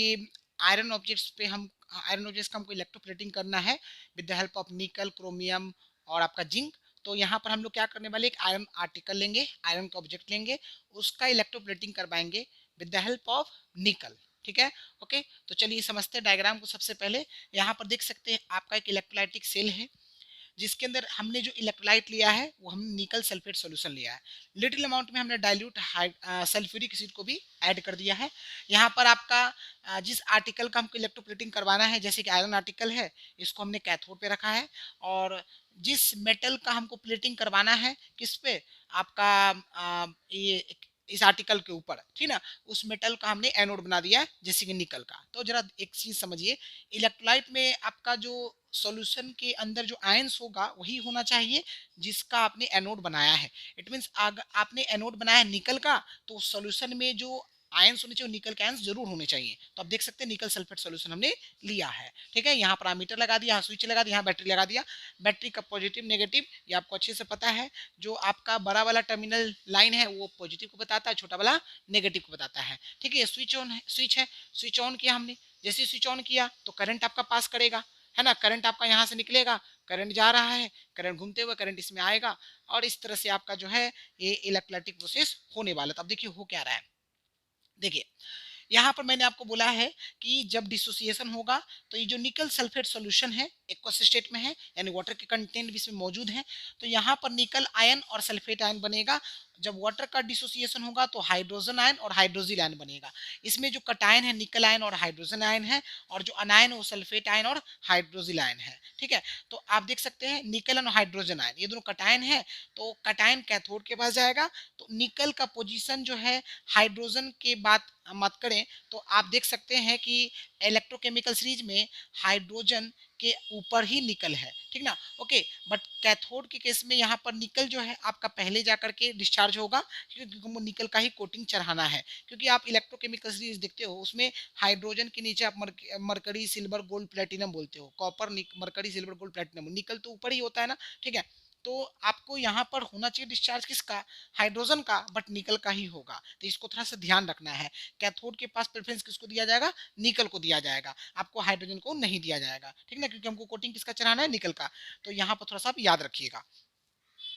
आयरन ऑब्जेक्ट्स पे हम, आयरन ऑब्जेक्ट्स का हमको इलेक्ट्रोप्लेटिंग करना है विद द हेल्प ऑफ निकल, क्रोमियम और आपका जिंक। तो यहाँ पर हम लोग क्या करने वाले, एक आयरन आर्टिकल लेंगे, आयरन का ऑब्जेक्ट लेंगे, उसका इलेक्ट्रोप्लेटिंग करवाएंगे विद द हेल्प ऑफ निकल, ठीक है। ओके, तो चलिए समझते हैं डायग्राम को। सबसे पहले यहाँ पर देख सकते हैं आपका एक इलेक्ट्रोलाइटिक सेल है, जिसके अंदर हमने जो इलेक्ट्रोलाइट लिया है वो हमने निकल सल्फेट सॉल्यूशन लिया है, लिटिल अमाउंट में हमने डाइल्यूट सल्फ्यूरिक एसिड को भी ऐड कर दिया है। यहाँ पर आपका जिस आर्टिकल का हमको इलेक्ट्रोप्लेटिंग करवाना है, जैसे कि आयरन आर्टिकल है, इसको हमने कैथोड पे रखा है, और जिस मेटल का हमको प्लेटिंग करवाना है किस पे, आपका ये इस आर्टिकल के ऊपर, ठीक ना, उस मेटल का हमने एनोड बना दिया है, जैसे कि निकल का। तो जरा एक चीज समझिए, इलेक्ट्रोलाइट में आपका जो सॉल्यूशन के अंदर जो आयंस होगा वही होना चाहिए जिसका आपने एनोड बनाया है। इट मींस आपने एनोड बनाया है निकल का, तो सॉल्यूशन में जो आयंस होने चाहिए निकल के आयंस जरूर होने चाहिए। तो आप देख सकते हैं निकल सल्फेट सॉल्यूशन हमने लिया है, ठीक है। यहाँ पर एमीटर लगा दिया, यहाँ स्विच लगा दिया, यहाँ बैटरी लगा दिया। बैटरी का पॉजिटिव नेगेटिव ये आपको अच्छे से पता है, जो आपका बड़ा वाला टर्मिनल लाइन है वो पॉजिटिव को बताता है, छोटा वाला नेगेटिव को बताता है, ठीक है। स्विच ऑन है, स्विच है, स्विच ऑन किया हमने, जैसे स्विच ऑन किया तो करंट आपका पास करेगा, है ना, करंट आपका यहाँ से निकलेगा, करंट जा रहा है, करंट घूमते हुए करंट इसमें आएगा, और इस तरह से आपका जो है ये इलेक्ट्रोलाइटिक प्रोसेस होने वाला। तो अब देखिए हो क्या रहा है, देखिए यहाँ पर मैंने आपको बोला है कि जब डिसोसिएशन होगा तो ये जो निकल सल्फेट सॉल्यूशन है एक्वस स्टेट में है, यानी वाटर के कंटेंट भी इसमें मौजूद है, तो यहाँ पर निकल आयन और सल्फेट आयन बनेगा। जब वाटर का डिसोसिएशन होगा तो हाइड्रोजन आयन और हाइड्रोजिल आयन बनेगा। इसमें जो कटायन है निकल आयन और हाइड्रोजन आयन है, और जो अनायन वो सल्फेट आयन और हाइड्रोजिल आयन है, ठीक है। तो आप देख सकते हैं निकल और हाइड्रोजन आयन ये दोनों कटायन है, तो कटायन कैथोड के पास जाएगा, तो निकल का पोजीशन जो है हाइड्रोजन के बाद मत करें, तो आप देख सकते हैं कि इलेक्ट्रोकेमिकल सीरीज में हाइड्रोजन के ऊपर ही निकल है, ठीक ना, ओके। बट कैथोड के केस में यहाँ पर निकल जो है आपका पहले जाकर के डिस्चार्ज होगा, क्योंकि वो निकल का ही कोटिंग चढ़ाना है। क्योंकि आप इलेक्ट्रोकेमिकल सीरीज देखते हो उसमें हाइड्रोजन के नीचे आप मरकरी सिल्वर गोल्ड प्लेटिनम बोलते हो, copper mercury silver gold platinum, निकल तो ऊपर ही होता है ना, ठीक है। तो आपको यहाँ पर होना चाहिए डिस्चार्ज किसका, हाइड्रोजन का, बट निकल का ही होगा, तो इसको थोड़ा सा ध्यान रखना है। कैथोड के पास प्रेफरेंस किसको दिया जाएगा, निकल को दिया जाएगा, आपको हाइड्रोजन को नहीं दिया जाएगा, ठीक ना, क्योंकि हमको कोटिंग किसका चढ़ाना है, निकल का। तो यहाँ पर थोड़ा सा आप याद रखिएगा।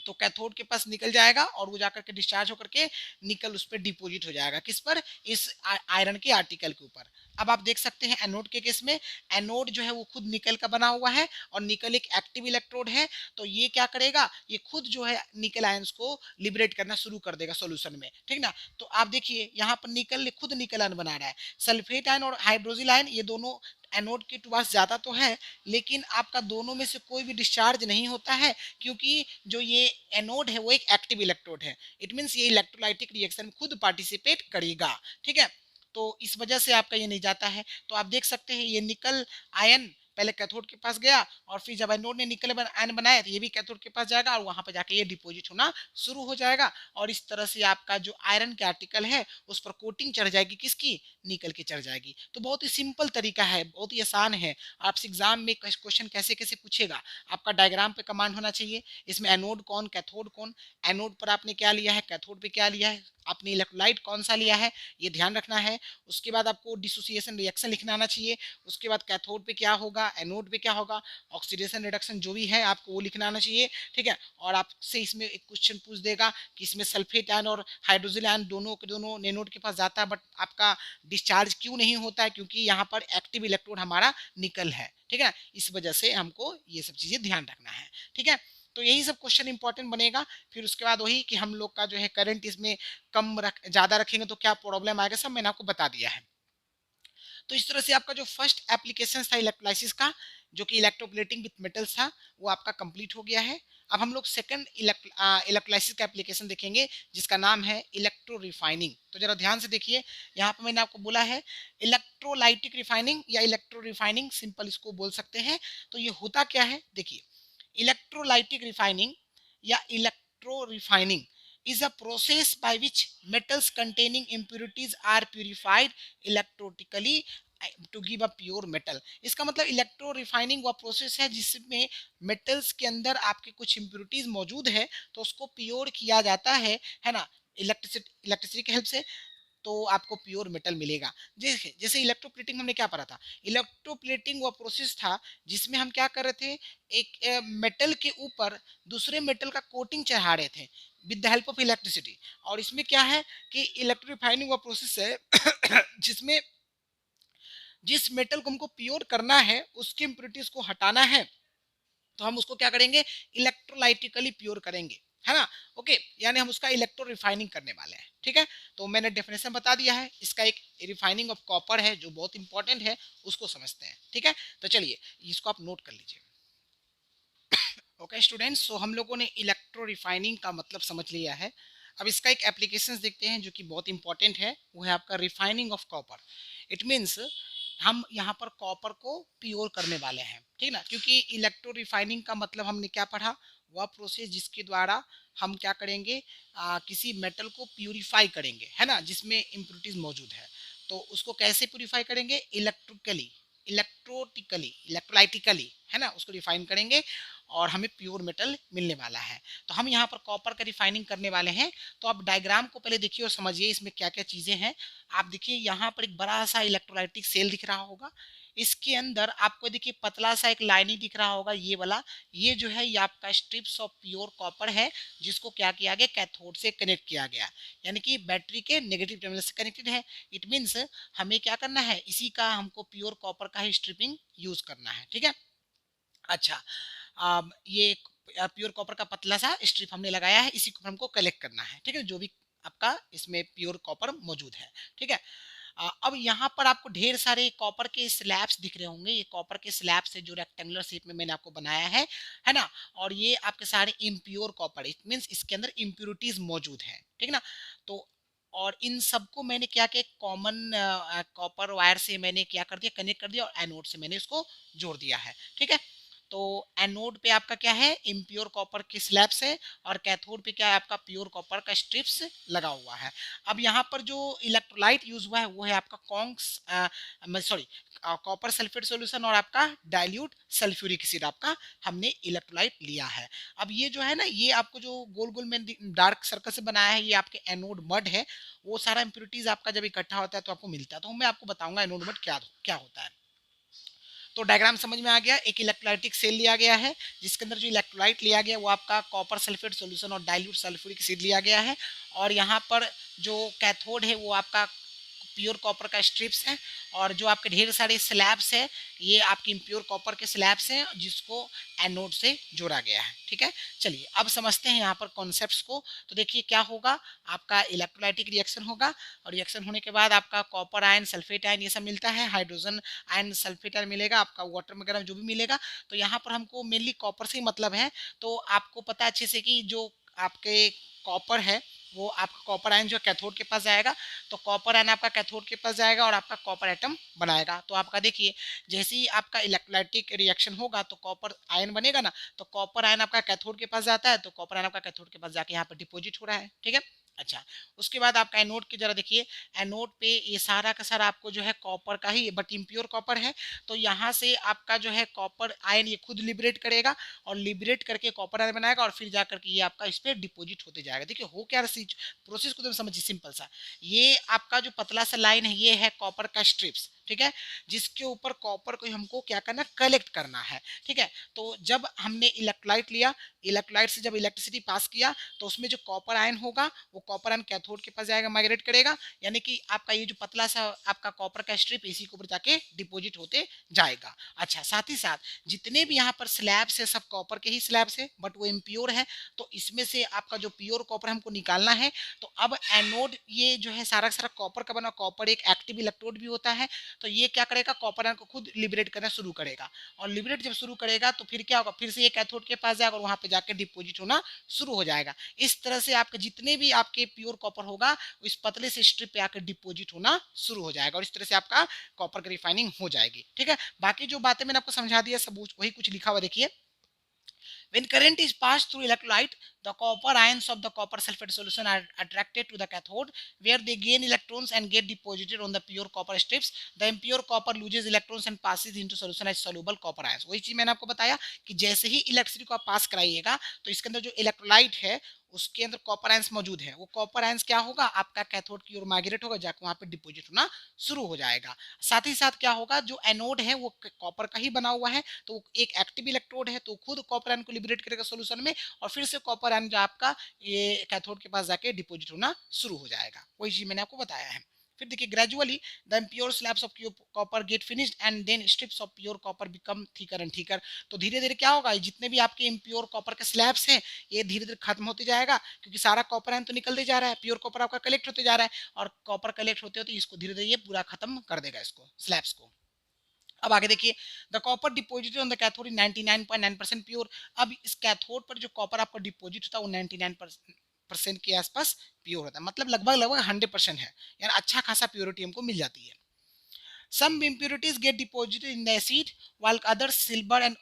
तो कैथोड के पास निकल जाएगा और वो जाकर के डिस्चार्ज होकर के निकल उस पर डिपोजिट हो जाएगा, किस पर, इस आयरन के आर्टिकल के ऊपर। अब आप देख सकते हैं एनोड के केस में, एनोड जो है वो खुद निकल का बना हुआ है और निकल एक एक्टिव इलेक्ट्रोड है, तो ये क्या करेगा, ये खुद जो है निकल आयंस को लिबरेट करना शुरू कर देगा सॉल्यूशन में, ठीक ना। तो आप देखिए यहाँ पर निकल खुद निकल आयन बना रहा है, सल्फेट आयन और हाइड्रोजिल आयन ये दोनों एनोड के पास ज्यादा तो है, लेकिन आपका दोनों में से कोई भी डिस्चार्ज नहीं होता है, क्योंकि जो ये एनोड है वो एक एक्टिव इलेक्ट्रोड है। इट मींस ये इलेक्ट्रोलाइटिक रिएक्शन में खुद पार्टिसिपेट करेगा, ठीक है। तो इस वजह से आपका ये नहीं जाता है। तो आप देख सकते हैं ये निकल आयन पहले कैथोड के पास गया और फिर जब एनोड ने निकल आयन बनाया तो ये भी कैथोड के पास जाएगा और वहां पर जाके ये डिपोजिट होना शुरू हो जाएगा, और इस तरह से आपका जो आयरन के आर्टिकल है उस पर कोटिंग चढ़ जाएगी, किसकी, निकल की चढ़ जाएगी। तो बहुत ही सिंपल तरीका है, बहुत ही आसान है। आपसे एग्जाम में क्वेश्चन कैसे कैसे पूछेगा, आपका डायग्राम पे कमांड होना चाहिए, इसमें एनोड कौन कैथोड कौन, एनोड पर आपने क्या लिया है, कैथोड पे क्या लिया है, आपने इलेक्ट्रोलाइट कौन सा लिया है, ये ध्यान रखना है। उसके बाद आपको डिसोसिएशन रिएक्शन लिखना आना चाहिए, उसके बाद कैथोड पे क्या होगा, एनोड पे क्या होगा, ऑक्सीडेशन रिडक्शन जो भी है आपको वो लिखना आना चाहिए, ठीक है। और आपसे इसमें एक क्वेश्चन पूछ देगा कि इसमें सल्फेट आयन और हाइड्रोजन आयन दोनों के दोनों एनोड के पास जाता है, बट आपका डिस्चार्ज क्यों नहीं होता है, क्योंकि यहाँ पर एक्टिव इलेक्ट्रोड हमारा निकल है, ठीक है। इस वजह से हमको ये सब चीजें ध्यान रखना है, ठीक है। तो यही सब क्वेश्चन इंपॉर्टेंट बनेगा। फिर उसके बाद वही कि हम लोग का जो है करंट इसमें कम ज्यादा रखेंगे तो क्या प्रॉब्लम आएगा, सब मैंने आपको बता दिया है। तो इस तरह से आपका जो फर्स्ट एप्लीकेशन था इलेक्ट्रोलाइसिस का, जो कि इलेक्ट्रोप्लेटिंग विथ मेटल्स था, वो आपका कंप्लीट हो गया है। अब हम लोग सेकंड इलेक्ट्रोलाइसिस का एप्लीकेशन देखेंगे, जिसका नाम है इलेक्ट्रो रिफाइनिंग। तो जरा ध्यान से देखिए, यहाँ पर मैंने आपको बोला है इलेक्ट्रोलाइटिक रिफाइनिंग या इलेक्ट्रो रिफाइनिंग, सिंपल इसको बोल सकते हैं। तो ये होता क्या है, देखिए, इलेक्ट्रोलाइटिक रिफाइनिंग या electro refining is a process by which metals containing impurities are purified electrolytically to give a pure metal। इसका मतलब इलेक्ट्रो रिफाइनिंग वह प्रोसेस है जिसमें मेटल्स के अंदर आपके कुछ इम्प्योरिटीज मौजूद है, तो उसको प्योर किया जाता है ना, इलेक्ट्रिसिटी की हेल्प से, तो आपको प्योर मेटल मिलेगा। जैसे जैसे इलेक्ट्रोप्लेटिंग हमने क्या पढ़ा था, इलेक्ट्रोप्लेटिंग वो प्रोसेस था जिसमें हम क्या कर रहे थे, एक मेटल के ऊपर दूसरे मेटल का कोटिंग चढ़ा रहे थे with the help of electricity. और इसमें क्या है कि इलेक्ट्रीफाइनिंग वो प्रोसेस है जिसमें जिस मेटल को हमको प्योर करना है उसकी इम्प्योरिटीज को हटाना है, तो हम उसको क्या करेंगे, इलेक्ट्रोलाइटिकली प्योर करेंगे, है ना। ओके, यानी हम उसका इलेक्ट्रो रिफाइनिंग करने वाले हैं, ठीक है। तो मैंने डेफिनेशन बता दिया है इसका, एक रिफाइनिंग ऑफ कॉपर है जो बहुत इंपॉर्टेंट है, उसको समझते हैं, ठीक है। तो चलिए इसको आप नोट कर लीजिए। ओके स्टूडेंट्स, सो हम लोगों ने इलेक्ट्रो रिफाइनिंग का मतलब समझ लिया है। अब इसका एक एप्लीकेशन देखते हैं जो कि बहुत इंपॉर्टेंट है, वो है आपका refining of copper. It means हम यहाँ पर कॉपर को प्योर करने वाले हैं, ठीक ना, क्योंकि इलेक्ट्रो रिफाइनिंग का मतलब हमने क्या पढ़ा, वह प्रोसेस जिसके द्वारा हम क्या करेंगे, किसी मेटल को प्यूरिफाई करेंगे, है ना, जिसमें इम्प्योरिटीज मौजूद है। तो उसको कैसे प्यूरिफाई करेंगे, इलेक्ट्रोलाइटिकली, है ना, उसको रिफाइन करेंगे और हमें प्योर मेटल मिलने वाला है। तो हम यहाँ पर कॉपर का रिफाइनिंग करने वाले हैं। तो आप डायग्राम को पहले देखिए और समझिए इसमें क्या क्या चीजें हैं। आप देखिए यहाँ पर एक बड़ा सा इलेक्ट्रोलाइटिक सेल दिख रहा होगा, इसके अंदर आपको देखिए पतला सा एक लाइनिंग दिख रहा होगा, ये वाला, ये जो है ये आपका स्ट्रिप्स ऑफ प्योर कॉपर है, जिसको क्या किया गया, कैथोड से कनेक्ट किया गया, यानी कि बैटरी के नेगेटिव टर्मिनल से कनेक्टेड है। इट मीन्स हमें क्या करना है, इसी का हमको प्योर कॉपर का ही स्ट्रिपिंग यूज करना है, ठीक है। अच्छा, ये प्योर कॉपर का पतला सा स्ट्रिप हमने लगाया है, इसी को हमको कलेक्ट करना है, ठीक है, जो भी आपका इसमें प्योर कॉपर मौजूद है, ठीक है। अब यहाँ पर आपको ढेर सारे कॉपर के स्लैब्स दिख रहे होंगे, ये कॉपर के स्लैब्स है जो रेक्टेंगुलर शेप में मैंने आपको बनाया है ना। और ये आपके सारे इम्प्योर कॉपर, इट मीन्स इसके अंदर इम्प्योरिटीज मौजूद है, ठीक ना। तो और इन सबको मैंने क्या किया, कॉमन कॉपर वायर से मैंने क्या कर दिया, कनेक्ट कर दिया, और एनोड से मैंने इसको जोड़ दिया है, ठीक है। तो एनोड पे आपका क्या है, इम्प्योर कॉपर की स्लैब्स है, और कैथोड पे क्या है, आपका प्योर कॉपर का स्ट्रिप्स लगा हुआ है। अब यहाँ पर जो इलेक्ट्रोलाइट यूज हुआ है वो है आपका कॉपर सल्फेट सॉल्यूशन और आपका डाइल्यूट सल्फ्यूरिक एसिड, आपका हमने इलेक्ट्रोलाइट लिया है। अब ये जो है ना, ये आपको जो गोल गोल में डार्क सर्कल से बनाया है, ये आपके एनोड मड है। वो सारा इम्प्योरिटीज आपका जब इकट्ठा होता है तो आपको मिलता है, तो मैं आपको बताऊंगा एनोड मड क्या क्या होता है। तो डायग्राम समझ में आ गया, एक इलेक्ट्रोलाइटिक सेल लिया गया है जिसके अंदर जो इलेक्ट्रोलाइट लिया गया वो आपका कॉपर सल्फेट सॉल्यूशन और डाइल्यूट सल्फ्यूरिक एसिड लिया गया है, और यहाँ पर जो कैथोड है वो आपका प्योर कॉपर का स्ट्रिप्स है और जो आपके ढेर सारे स्लैब्स है ये आपकी इम्प्योर कॉपर के स्लैब्स हैं जिसको एनोड से जोड़ा गया है। ठीक है, चलिए अब समझते हैं यहाँ पर कॉन्सेप्ट्स को। तो देखिए क्या होगा, आपका इलेक्ट्रोलाइटिक रिएक्शन होगा और रिएक्शन होने के बाद आपका कॉपर आयन, सल्फेट आयन ये सब मिलता है, हाइड्रोजन आयन, सल्फेट आयन मिलेगा, आपका वाटर वगैरह जो भी मिलेगा। तो यहाँ पर हमको मेनली कॉपर से ही मतलब है। तो आपको पता है अच्छे से कि जो आपके कॉपर है वो आपका कॉपर आयन जो कैथोड के पास जाएगा, तो कॉपर आयन आपका कैथोड के पास जाएगा और आपका कॉपर एटम बनाएगा। तो आपका देखिए जैसे ही आपका इलेक्ट्रोलाइटिक रिएक्शन होगा तो कॉपर आयन बनेगा ना, तो कॉपर आयन आपका कैथोड के पास जाता है, तो कॉपर आयन आपका कैथोड के पास जाके यहाँ पर डिपोजिट हो रहा है। ठीक है, अच्छा उसके बाद आपका एनोड की जरा देखिए, एनोड पे ये सारा का सारा आपको जो है कॉपर का ही बट इम्प्योर कॉपर है। तो यहाँ से आपका जो है कॉपर आयन ये खुद लिबरेट करेगा और लिबरेट करके कॉपर आयन बनाएगा और फिर जाकर के ये आपका इस पर डिपोजिट होते जाएगा। देखिए हो क्या प्रोसेस को तो समझिए सिंपल सा, ये आपका जो पतला सा लाइन है ये है कॉपर का स्ट्रिप्स। ठीक है, जिसके ऊपर कॉपर को हमको क्या करना, कलेक्ट करना है। ठीक है, तो जब हमने इलेक्ट्रोलाइट लिया, इलेक्ट्रोलाइट से जब इलेक्ट्रिसिटी पास किया तो उसमें जो कॉपर आयन होगा वो कॉपर आयन कैथोड के पास जाएगा, माइग्रेट करेगा, यानी कि आपका ये जो पतला सा आपका कॉपर का स्ट्रिप इसी के ऊपर जाके डिपोजिट होते जाएगा। अच्छा साथ ही साथ जितने भी यहाँ पर स्लैब्स है सब कॉपर के ही स्लैब्स है बट वो इम्प्योर है, तो इसमें से आपका जो प्योर कॉपर हमको निकालना है। तो अब एनोड ये जो है सारा सारा कॉपर का बना, कॉपर एक एक्टिव इलेक्ट्रोड भी होता है, तो ये क्या करेगा, कॉपर आयन को खुद लिबरेट करना शुरू करेगा और लिबरेट जब शुरू करेगा तो फिर क्या होगा, फिर से ये कैथोड के पास जाएगा और वहां पे जाके डिपोजिट होना शुरू हो जाएगा। इस तरह से आपके जितने भी आपके प्योर कॉपर होगा इस पतले से स्ट्रिप पे आकर डिपोजिट होना शुरू हो जाएगा और इस तरह से आपका कॉपर की रिफाइनिंग हो जाएगी। ठीक है, बाकी जो बातें मैंने आपको समझा दिया सब वही कुछ लिखा हुआ देखिए। When current is passed through electrolyte, the copper ions of the copper sulfate solution are attracted to the cathode, where they gain electrons and get deposited on the pure copper strips. The impure copper loses electrons and passes into solution as soluble copper ions. वही चीज मैंने आपको बताया कि जैसे ही electricity को आप पास कराइएगा तो इसके अंदर जो इलेक्ट्रोलाइट है उसके अंदर कॉपर आयंस मौजूद है, वो कॉपर आयंस क्या होगा, आपका कैथोड की ओर माइग्रेट होगा, जाकर वहां पे डिपोजिट होना शुरू हो जाएगा। साथ ही साथ क्या होगा, जो एनोड है वो कॉपर का ही बना हुआ है, तो एक एक्टिव इलेक्ट्रोड है तो खुद कॉपर आयन को लिबरेट करेगा सोल्यूशन में और फिर से कॉपर आयन जो आपका ये कैथोड के पास जाके डिपोजिट होना शुरू हो जाएगा। वही चीज मैंने आपको बताया है। फिर देखिए gradually the impure slabs of copper get finished and then strips of pure copper become thicker and thicker. तो धीरे धीरे क्या होगा, जितने भी आपके इम्प्योर कॉपर के स्लैब्स हैं ये धीरे धीरे खत्म होते जाएगा, क्योंकि सारा कॉपर आयन तो निकलते जा रहा है, प्योर कॉपर आपका कलेक्ट होते जा रहा है और कॉपर कलेक्ट होते होते इसको धीरे धीरे ये पूरा खत्म कर देगा इसको स्लैब्स को। अब आगे देखिए, the copper deposited on the cathode is 99.9% pure. अब इस कैथोड पर जो कॉपर आपका डिपोजिट होता है वो 99% के आसपास प्योर होता है, मतलब लगभग लगभग 100% है, यानी अच्छा खासा प्योरिटी हमको मिल जाती है। Some impurities get deposited in the acid, while others silver and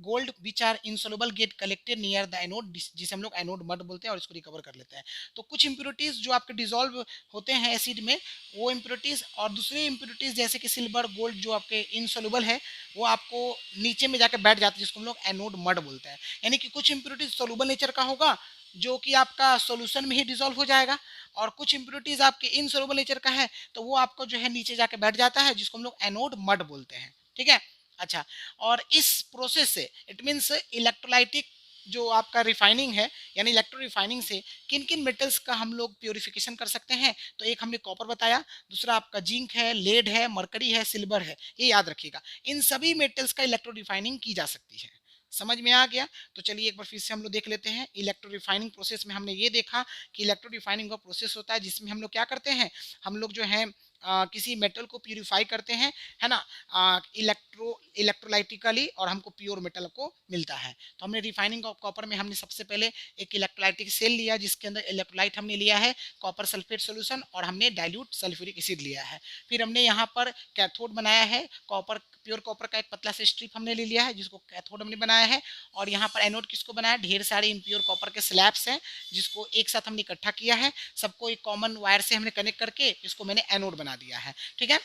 gold which are insoluble get collected near the anode, जिसे हम लोग एनोड मड बोलते हैं और इसको रिकवर कर लेते हैं। तो कुछ impurities जो आपके डिसॉल्व होते हैं एसिड में वो impurities, और दूसरे impurities जैसे कि सिल्वर गोल्ड जो आपके इनसोल्यूबल है वो आपको नीचे में जाकर बैठ जाते हैं, जिसको हम लोग एनोड मड बोलते हैं। यानी कि कुछ impurities सोल्यूबल नेचर का होगा जो कि आपका सॉल्यूशन में ही डिसॉल्व हो जाएगा, और कुछ इंप्योरिटीज आपके इनसोल्युबल नेचर का है तो वो आपको जो है नीचे जाके बैठ जाता है, जिसको हम लोग एनोड मड बोलते हैं। ठीक है, अच्छा और इस प्रोसेस से इट मींस इलेक्ट्रोलाइटिक जो आपका रिफाइनिंग है, यानी इलेक्ट्रो रिफाइनिंग से किन किन मेटल्स का हम लोग प्योरिफिकेशन कर सकते हैं। तो एक हमने कॉपर बताया, दूसरा आपका जिंक है, लेड है, मरकरी है, सिल्वर है, ये याद रखिएगा। इन सभी मेटल्स का इलेक्ट्रो रिफाइनिंग की जा सकती है। समझ में आ गया? तो चलिए एक बार फिर से हम लोग देख लेते हैं। इलेक्ट्रो रिफाइनिंग प्रोसेस में हमने ये देखा कि इलेक्ट्रो रिफाइनिंग का प्रोसेस होता है जिसमें हम लोग क्या करते हैं, हम लोग जो है किसी मेटल को प्यूरिफाई करते हैं, है ना, इलेक्ट्रोलाइटिकली, और हमको प्योर मेटल को मिलता है। तो हमने रिफाइनिंग ऑफ कॉपर में हमने सबसे पहले एक इलेक्ट्रोलाइटिक सेल लिया जिसके अंदर इलेक्ट्रोलाइट हमने लिया है कॉपर सल्फेट सोल्यूशन, और हमने डाइल्यूट सल्फ्यूरिक एसिड लिया है। फिर हमने यहाँ पर कैथोड बनाया है, कॉपर प्योर कॉपर का एक पतला से स्ट्रिप हमने ले लिया है जिसको कैथोड हमने बनाया है, और यहाँ पर एनोड किसको बनाया, ढेर सारे इम्प्योर कॉपर के स्लैब्स हैं जिसको एक साथ हमने इकट्ठा किया है, सबको एक कॉमन वायर से हमने कनेक्ट करके इसको मैंने एनोड बना दिया है। ठीक है,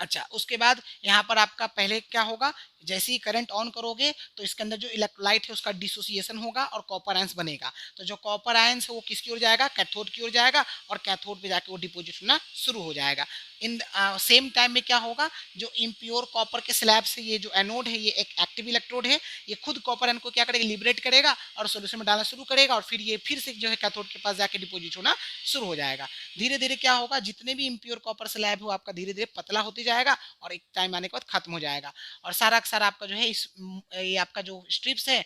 अच्छा, उसके बाद यहाँ पर आपका पहले क्या होगा, जैसे ही करंट ऑन करोगे तो इसके अंदर जो इलेक्ट्रोलाइट है उसका डिसोसिएशन होगा और कॉपर आयंस बनेगा। तो जो कॉपर आयंस है वो किसकी ओर जाएगा, कैथोड की ओर जाएगा, और कैथोड पे जाके वो डिपोजिट होना शुरू हो जाएगा। इन सेम टाइम में क्या होगा, जो इम्प्योर कॉपर के स्लैब से ये जो एनोड है ये एक एक्टिव इलेक्ट्रोड है, ये खुद कॉपर आयन को क्या करेगा, लिबरेट करेगा और सोल्यूशन में डालना शुरू करेगा, और फिर ये फिर से जो है कैथोड के पास जाके डिपोजिट होना शुरू हो जाएगा। धीरे धीरे क्या होगा, जितने भी इम्प्योर कॉपर स्लैब हो आपका धीरे धीरे पतला होते जाएगा और एक टाइम आने के बाद खत्म हो जाएगा, और सारा का सारा आपका जो है ये आपका जो स्ट्रिप्स है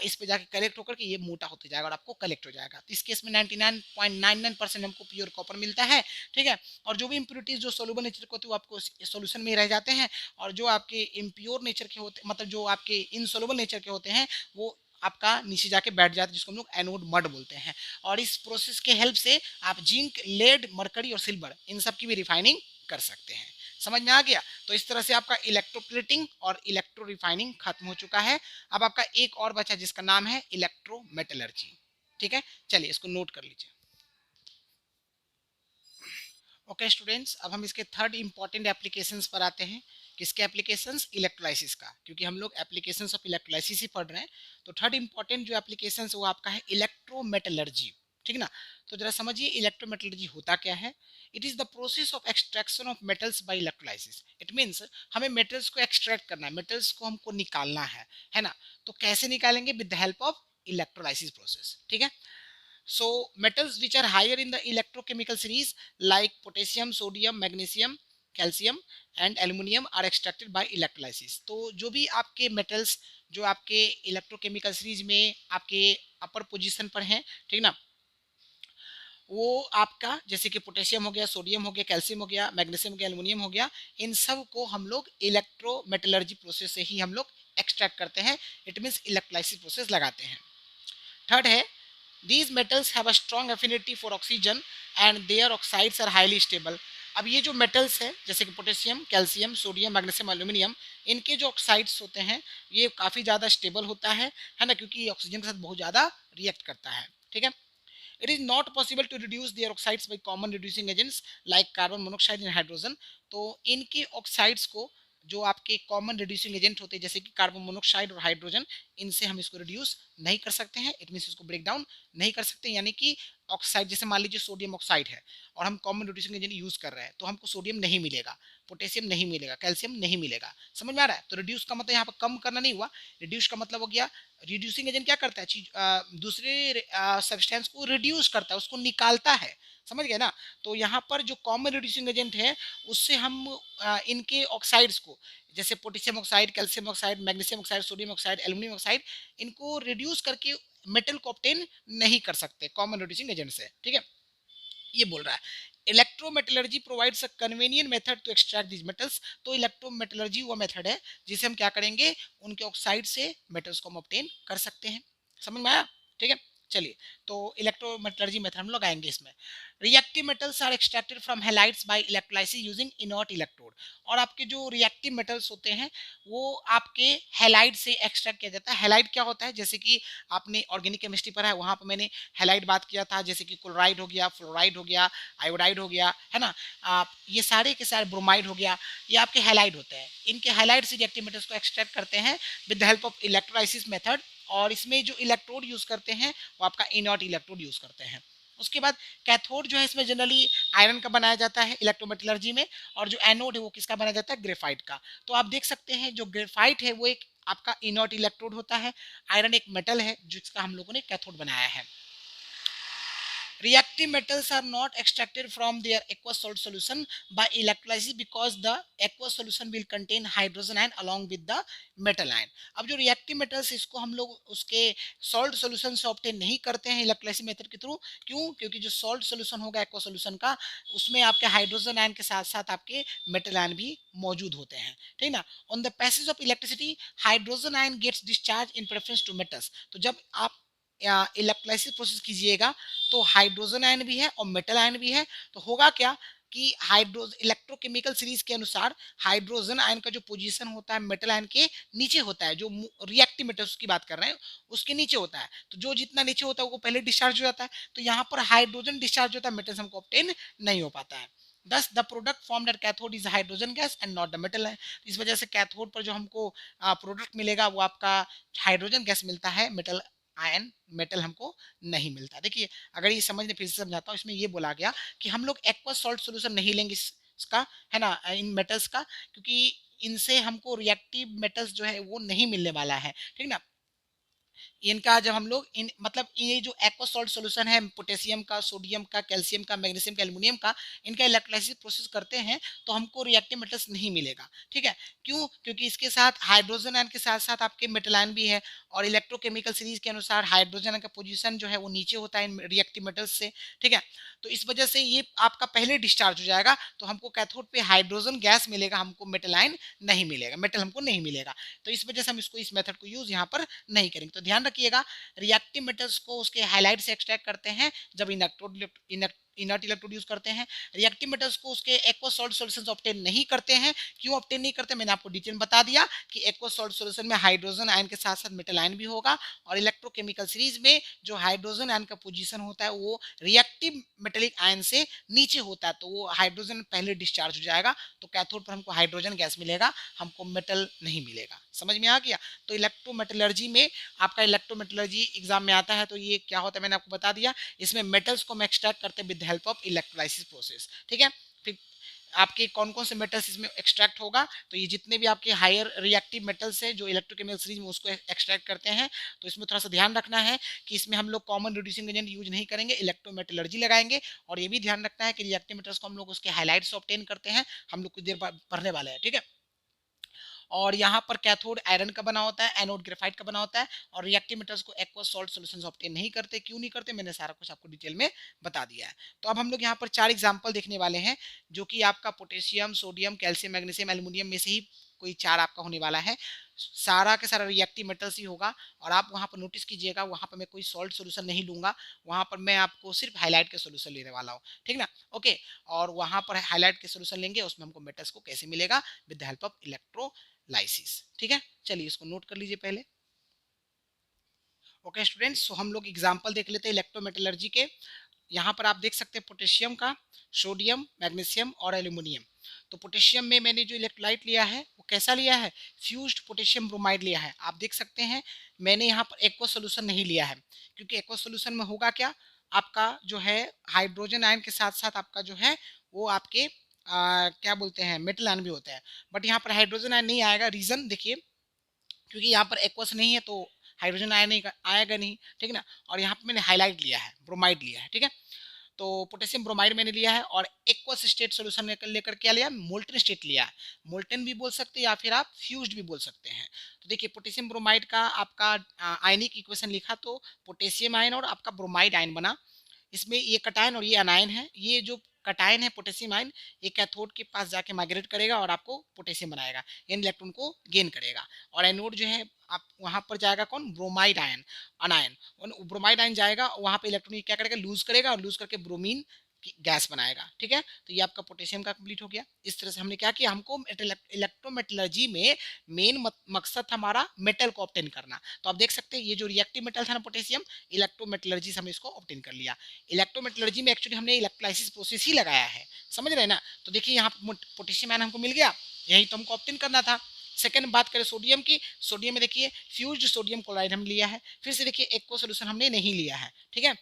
इस पे जाके कलेक्ट होकर के ये मोटा होते जाएगा और आपको कलेक्ट हो जाएगा। तो इस केस में 99.99% हमको प्योर कॉपर मिलता है, ठीक है। और जो भी इम्प्योरिटीज जो सोल्यूबल नेचर के होते हैं वो आपको सोल्यूशन में रह जाते हैं, और जो आपके इम्प्योर नेचर के होते मतलब जो आपके इनसोल्युबल नेचर के होते हैं वो आपका नीचे जाके बैठ जाता है, जिसको हम लोग एनोड मड बोलते हैं। और इस प्रोसेस के हेल्प से आप जिंक, लेड, मरकरी और सिल्वर इन सब की भी रिफाइनिंग कर सकते हैं। समझ में आ गया? तो इस तरह से आपका इलेक्ट्रोप्लेटिंग और इलेक्ट्रो रिफाइनिंग खत्म हो चुका है। अब आपका एक और बचा जिसका नाम है इलेक्ट्रोमेटलर्जी। ठीक है, चलिए इसको नोट कर लीजिए। ओके स्टूडेंट्स, अब हम इसके थर्ड इंपॉर्टेंट एप्लीकेशंस पर आते हैं। किसके एप्लीकेशंस? इलेक्ट्रोलाइसिस का, क्योंकि हम लोग एप्लीकेशंस ऑफ इलेक्ट्रोलाइसिस ही पढ़ रहे हैं। तो थर्ड इंपॉर्टेंट जो एप्लीकेशंस वो आपका है इलेक्ट्रोमेटलर्जी। ठीक ना? तो जरा समझिए इलेक्ट्रोमेटलर्जी होता क्या है। It is the process of extraction of metals by electrolysis. It means हमें मेटल्स को एक्सट्रैक्ट करना है, मेटल्स को हमको निकालना है ना? तो कैसे निकालेंगे? With the help of electrolysis process. ठीक है। So metals which are higher in the electrochemical series like potassium, sodium, magnesium, calcium and aluminium are extracted by electrolysis. तो जो भी आपके metals जो आपके इलेक्ट्रोकेमिकल सीरीज में आपके अपर पोजीशन पर हैं, ठीक ना, वो आपका जैसे कि पोटेशियम हो गया, सोडियम हो गया, कैल्शियम हो गया, मैग्नीशियम हो गया, एल्युमिनियम हो गया, इन सब को हम लोग इलेक्ट्रोमेटलर्जी प्रोसेस से ही हम लोग एक्सट्रैक्ट करते हैं। इट मीन्स इलेक्ट्रोलाइसिस प्रोसेस लगाते हैं। थर्ड है, these metals have a strong affinity for oxygen and their oxides are highly stable. अब ये जो मेटल्स है जैसे कि potassium, calcium, sodium, magnesium, aluminium, इनके जो ऑक्साइड्स होते हैं ये काफ़ी ज़्यादा स्टेबल होता है ना, क्योंकि ये ऑक्सीजन के साथ बहुत ज़्यादा रिएक्ट करता है। ठीक है। It is not possible to reduce their oxides by common reducing agents like carbon monoxide and hydrogen. तो इनके ऑक्साइड्स को जो आपके कॉमन रिड्यूसिंग एजेंट होते हैं जैसे कि कार्बन मोनोक्साइड और हाइड्रोजन, इनसे हम इसको रिड्यूस नहीं कर सकते हैं। इट मीन्स इसको ब्रेक डाउन नहीं कर सकते, यानी कि ऑक्साइड जैसे मान लीजिए सोडियम ऑक्साइड है और हम कॉमन रिड्यूसिंग एजेंट यूज कर रहे हैं तो हमको सोडियम नहीं मिलेगा, पोटेशियम नहीं मिलेगा, कैल्शियम नहीं मिलेगा। समझ में आ रहा है? तो रिड्यूस का मतलब यहाँ पर कम करना नहीं हुआ, रिड्यूस का मतलब हो गया रिड्यूसिंग एजेंट क्या करता है, चीज दूसरे सब्सटेंस को रिड्यूस करता है, उसको निकालता है। समझ गए ना? तो यहाँ पर जो कॉमन रिड्यूसिंग एजेंट है उससे हम इनके ऑक्साइड्स को जैसे potassium oxide, calcium oxide, magnesium oxide, sodium oxide, aluminium oxide, इनको रिड्यूस करके मेटल को ऑब्टेन नहीं कर सकते कॉमन रिड्यूसिंग एजेंट से। ठीक है, ये बोल रहा है electrometallurgy provides a convenient method to extract these metals. तो इलेक्ट्रोमेटलर्जी वो मेथड है जिसे हम क्या करेंगे, उनके ऑक्साइड से मेटल्स को हम ऑब्टेन कर सकते हैं। समझ में आया? ठीक है, चलिए तो इलेक्ट्रोमेटलर्जी मेथड हम लोग आएंगे इसमें। Reactive metals are extracted from halides by electrolysis using inert electrode. और आपके जो रिएक्टिव मेटल्स होते हैं वो आपके हैलाइड से एक्सट्रैक्ट किया जाता है। हैलाइड क्या होता है, जैसे कि आपने ऑर्गेनिक केमिस्ट्री पढ़ा है वहां पर मैंने हैलाइड बात किया था, जैसे कि क्लोराइड हो गया, फ्लोराइड हो गया, आयोडाइड हो गया, है ना, आप ये सारे के सारे, ब्रोमाइड हो गया, ये आपके हैलाइड होते हैं। इनके हैलाइड से रिएक्टिव मेटल्स को एक्सट्रैक्ट करते हैं with the help of electrolysis method. और इसमें जो इलेक्ट्रोड यूज करते हैं वो आपका इनर्ट इलेक्ट्रोड यूज करते हैं। उसके बाद कैथोड जो है इसमें जनरली आयरन का बनाया जाता है इलेक्ट्रोमेटलर्जी में, और जो एनोड है वो किसका बनाया जाता है, ग्रेफाइट का। तो आप देख सकते हैं जो ग्रेफाइट है वो एक आपका इनर्ट इलेक्ट्रोड होता है, आयरन एक मेटल है जिसका हम लोगों ने कैथोड बनाया है। Reactive metals are not extracted from their aqueous salt solution by electrolysis because the aqueous solution will contain hydrogen ion along with the metal ion. अब जो reactive metals इसको हम लोग उसके salt solution से obtain नहीं करते हैं electrolysis method के थ्रू। क्यों? क्योंकि जो salt solution होगा aqueous solution का उसमें आपके hydrogen ion के साथ साथ आपके metal ion भी मौजूद होते हैं। ठीक ना? On the passage of electricity, hydrogen ion gets discharged in preference to metals. तो जब आप इलेक्ट्रोलाइसिस प्रोसेस कीजिएगा तो हाइड्रोजन आयन भी है और मेटल आयन भी है। तो होगा क्या कि हाइड्रोज इलेक्ट्रोकेमिकल सीरीज के अनुसार हाइड्रोजन आयन का जो पोजीशन होता है मेटल आयन के नीचे होता है, जो रिएक्टिव मेटल्स की बात कर रहे हैं उसके नीचे होता है। तो जो जितना नीचे होता है वो पहले डिस्चार्ज हो जाता है, तो यहाँ पर हाइड्रोजन डिस्चार्ज होता है, मेटल्स हमको ऑब्टेन नहीं हो पाता है। दस the product formed at cathode is hydrogen gas and not the metal है। इस वजह से कैथोड पर जो हमको प्रोडक्ट मिलेगा वो आपका हाइड्रोजन गैस मिलता है, मेटल आयन मेटल हमको नहीं मिलता। देखिए अगर ये समझने फिर से समझाता हूँ, इसमें ये बोला गया कि हम लोग एक्वस सॉल्ट सोल्यूशन नहीं लेंगे इसका, है ना, इन मेटल्स का, क्योंकि इनसे हमको रिएक्टिव मेटल्स जो है वो नहीं मिलने वाला है, ठीक ना। इनका जब हम लोग इन मतलब ये जो एक्वा सॉल्ट सॉल्यूशन है पोटेशियम का, सोडियम का, कैल्शियम का, मैग्नीशियम का, एल्युमिनियम का, इनका इलेक्ट्रोलाइसिस प्रोसेस करते हैं तो हमको रिएक्टिव मेटल्स नहीं मिलेगा, ठीक है। क्यों? क्योंकि इसके साथ हाइड्रोजन आयन के साथ साथ आपके मेटल आयन भी है, और इलेक्ट्रोकेमिकल सीरीज के अनुसार हाइड्रोजन आयन का पोजीशन जो है वो नीचे होता है इन रिएक्टिव मेटल्स से, ठीक है। तो इस वजह से ये आपका पहले डिस्चार्ज हो जाएगा, तो हमको कैथोड पे हाइड्रोजन गैस मिलेगा, हमको मेटल आयन नहीं मिलेगा, मेटल हमको नहीं मिलेगा। तो इस वजह से हम इसको इस मेथड को यूज यहाँ पर नहीं करेंगे। तो ध्यान रखिएगा, रिएक्टिव मेटल्स को उसके हाइलाइट से एक्सट्रैक्ट करते हैं जब इनर्ट इलेक्ट्रोड यूज करते हैं। रिएक्टिव मेटल्स को उसके एक्वा सॉल्ट सॉल्यूशन ऑब्टेन नहीं करते हैं। क्यों ऑब्टेन नहीं करते, मैंने आपको डिटेल बता दिया कि एक्वा सॉल्ट सॉल्यूशन में हाइड्रोजन आयन के साथ साथ मेटल आयन भी होगा, और इलेक्ट्रोकेमिकल सीरीज में जो हाइड्रोजन आयन का पोजीशन होता है वो रिएक्टिव मेटेलिक आयन से नीचे होता है, तो वो हाइड्रोजन पहले डिस्चार्ज हो जाएगा, तो कैथोड पर हमको हाइड्रोजन गैस मिलेगा, हमको मेटल नहीं मिलेगा। समझ में आ गया? तो इलेक्ट्रोमेटलर्जी में आपका इलेक्ट्रोमेटलर्जी एग्जाम में आता है, तो ये क्या होता है मैंने आपको बता दिया। इसमें मेटल्स को हम एक्सट्रैक्ट करते हैं with the help of electrolysis process, ठीक है। फिर आपके कौन कौन से मेटल्स इसमें एक्सट्रैक्ट होगा, तो ये जितने भी आपके हायर रिएक्टिव मेटल्स है जो इलेक्ट्रोकेमिकल सीरीज में उसको एक्सट्रैक्ट करते हैं। तो इसमें थोड़ा सा ध्यान रखना है कि इसमें हम लोग कॉमन रिड्यूसिंग एजेंट यूज नहीं करेंगे, इलेक्ट्रोमेटलर्जी लगाएंगे। और ये भी ध्यान रखना है कि रिएक्टिव मेटल्स को हम लोग उसके हाइलाइट से ऑब्टेन करते हैं, हम लोग कुछ देर बाद पढ़ने वाले हैं, ठीक है। और यहाँ पर कैथोड आयरन का बना होता है, एनोड ग्रेफाइट का बना होता है, और रिएक्टिव मेटल्स को एक्वस सॉल्ट सॉल्यूशंस ऑब्टेन नहीं करते। क्यों नहीं करते, मैंने सारा कुछ आपको डिटेल में बता दिया है। तो अब हम लोग यहाँ पर 4 एग्जाम्पल देखने वाले हैं, जो कि आपका potassium, sodium, calcium, magnesium, aluminium में से ही कोई 4 आपका होने वाला है। सारा के सारा रिएक्टिव मेटल्स ही होगा, और आप वहाँ पर नोटिस कीजिएगा, वहाँ पर मैं कोई सॉल्ट सोल्यूशन नहीं लूंगा, वहाँ पर मैं आपको सिर्फ हाईलाइट के सोल्यूशन लेने वाला हूँ, ठीक ना। ओके, और वहाँ पर हाईलाइट के सोल्यूशन लेंगे, उसमें हमको मेटल्स को कैसे मिलेगा, with the help of electrolysis, ठीक है। चलिए इसको नोट कर लीजिए पहले। ओके स्टूडेंट्स, तो हम लोग एग्जांपल देख लेते हैं इलेक्ट्रोमेटलर्जी के। यहाँ पर आप देख सकते हैं पोटेशियम का, सोडियम, मैग्नीशियम और एल्यूमिनियम। तो पोटेशियम में मैंने जो इलेक्ट्रोलाइट लिया है वो कैसा लिया है, फ्यूज्ड पोटेशियम ब्रोमाइड लिया है। आप देख सकते हैं मैंने यहाँ पर एक्वा सोल्यूशन नहीं लिया है, क्योंकि एक्वा सोल्यूशन में होगा क्या, आपका जो है हाइड्रोजन आयन के साथ साथ आपका जो है वो आपके क्या बोलते हैं मेटल आयन भी होता है। बट यहाँ पर हाइड्रोजन आयन नहीं आएगा, रीजन देखिए, क्योंकि यहाँ पर एक्वस नहीं है तो हाइड्रोजन आया नहीं आएगा नहीं, ठीक है ना। और यहाँ पे मैंने हाईलाइट लिया है, ब्रोमाइड लिया है, ठीक है। तो पोटेशियम ब्रोमाइड मैंने लिया है, और एक्वस स्टेट सोल्यूशन लेकर क्या लिया, मोल्टन स्टेट लिया है। मोल्टन भी बोल सकते हैं या फिर आप फ्यूज्ड भी बोल सकते हैं। तो देखिए पोटेशियम ब्रोमाइड का आपका आयनिक इक्वेशन लिखा, तो पोटेशियम आयन और आपका ब्रोमाइड आयन बना। इसमें ये कटायन और ये अनायन है। ये जो कटायन है पोटेशियम आयन, ये कैथोड के पास जाके माइग्रेट करेगा और आपको पोटेशियम बनाएगा, यानी इलेक्ट्रॉन को गेन करेगा। और एनोड जो है आप वहां पर जाएगा कौन, ब्रोमाइड आयन, अनायन। ब्रोमाइड आयन जाएगा वहां पे इलेक्ट्रॉन क्या करेगा, लूज करेगा, और लूज करके ब्रोमीन की गैस बनाएगा, ठीक है। तो ये आपका पोटेशियम का कंप्लीट हो गया। इस तरह से हमने क्या किया, हमको इलेक्ट्रोमेटलर्जी में मेन मकसद था हमारा मेटल को ऑब्टेन करना। तो आप देख सकते हैं ये जो रिएक्टिव मेटल था ना पोटेशियम, इलेक्ट्रोमेटलर्जी से हमने इसको ऑब्टेन कर लिया। इलेक्ट्रोमेटलर्जी में एक्चुअली हमने इलेक्ट्रोलाइसिस प्रोसेस ही लगाया है, समझ रहे हैं ना। तो देखिए यहाँ पोटेशियम आयन हमको मिल गया, यही तो हमको ऑब्टेन करना था। सेकंड बात करें सोडियम की, सोडियम में देखिए फ्यूज्ड सोडियम क्लोराइड हम लिया है। फिर से देखिए एक्वा सोल्यूशन हमने नहीं लिया है, ठीक है।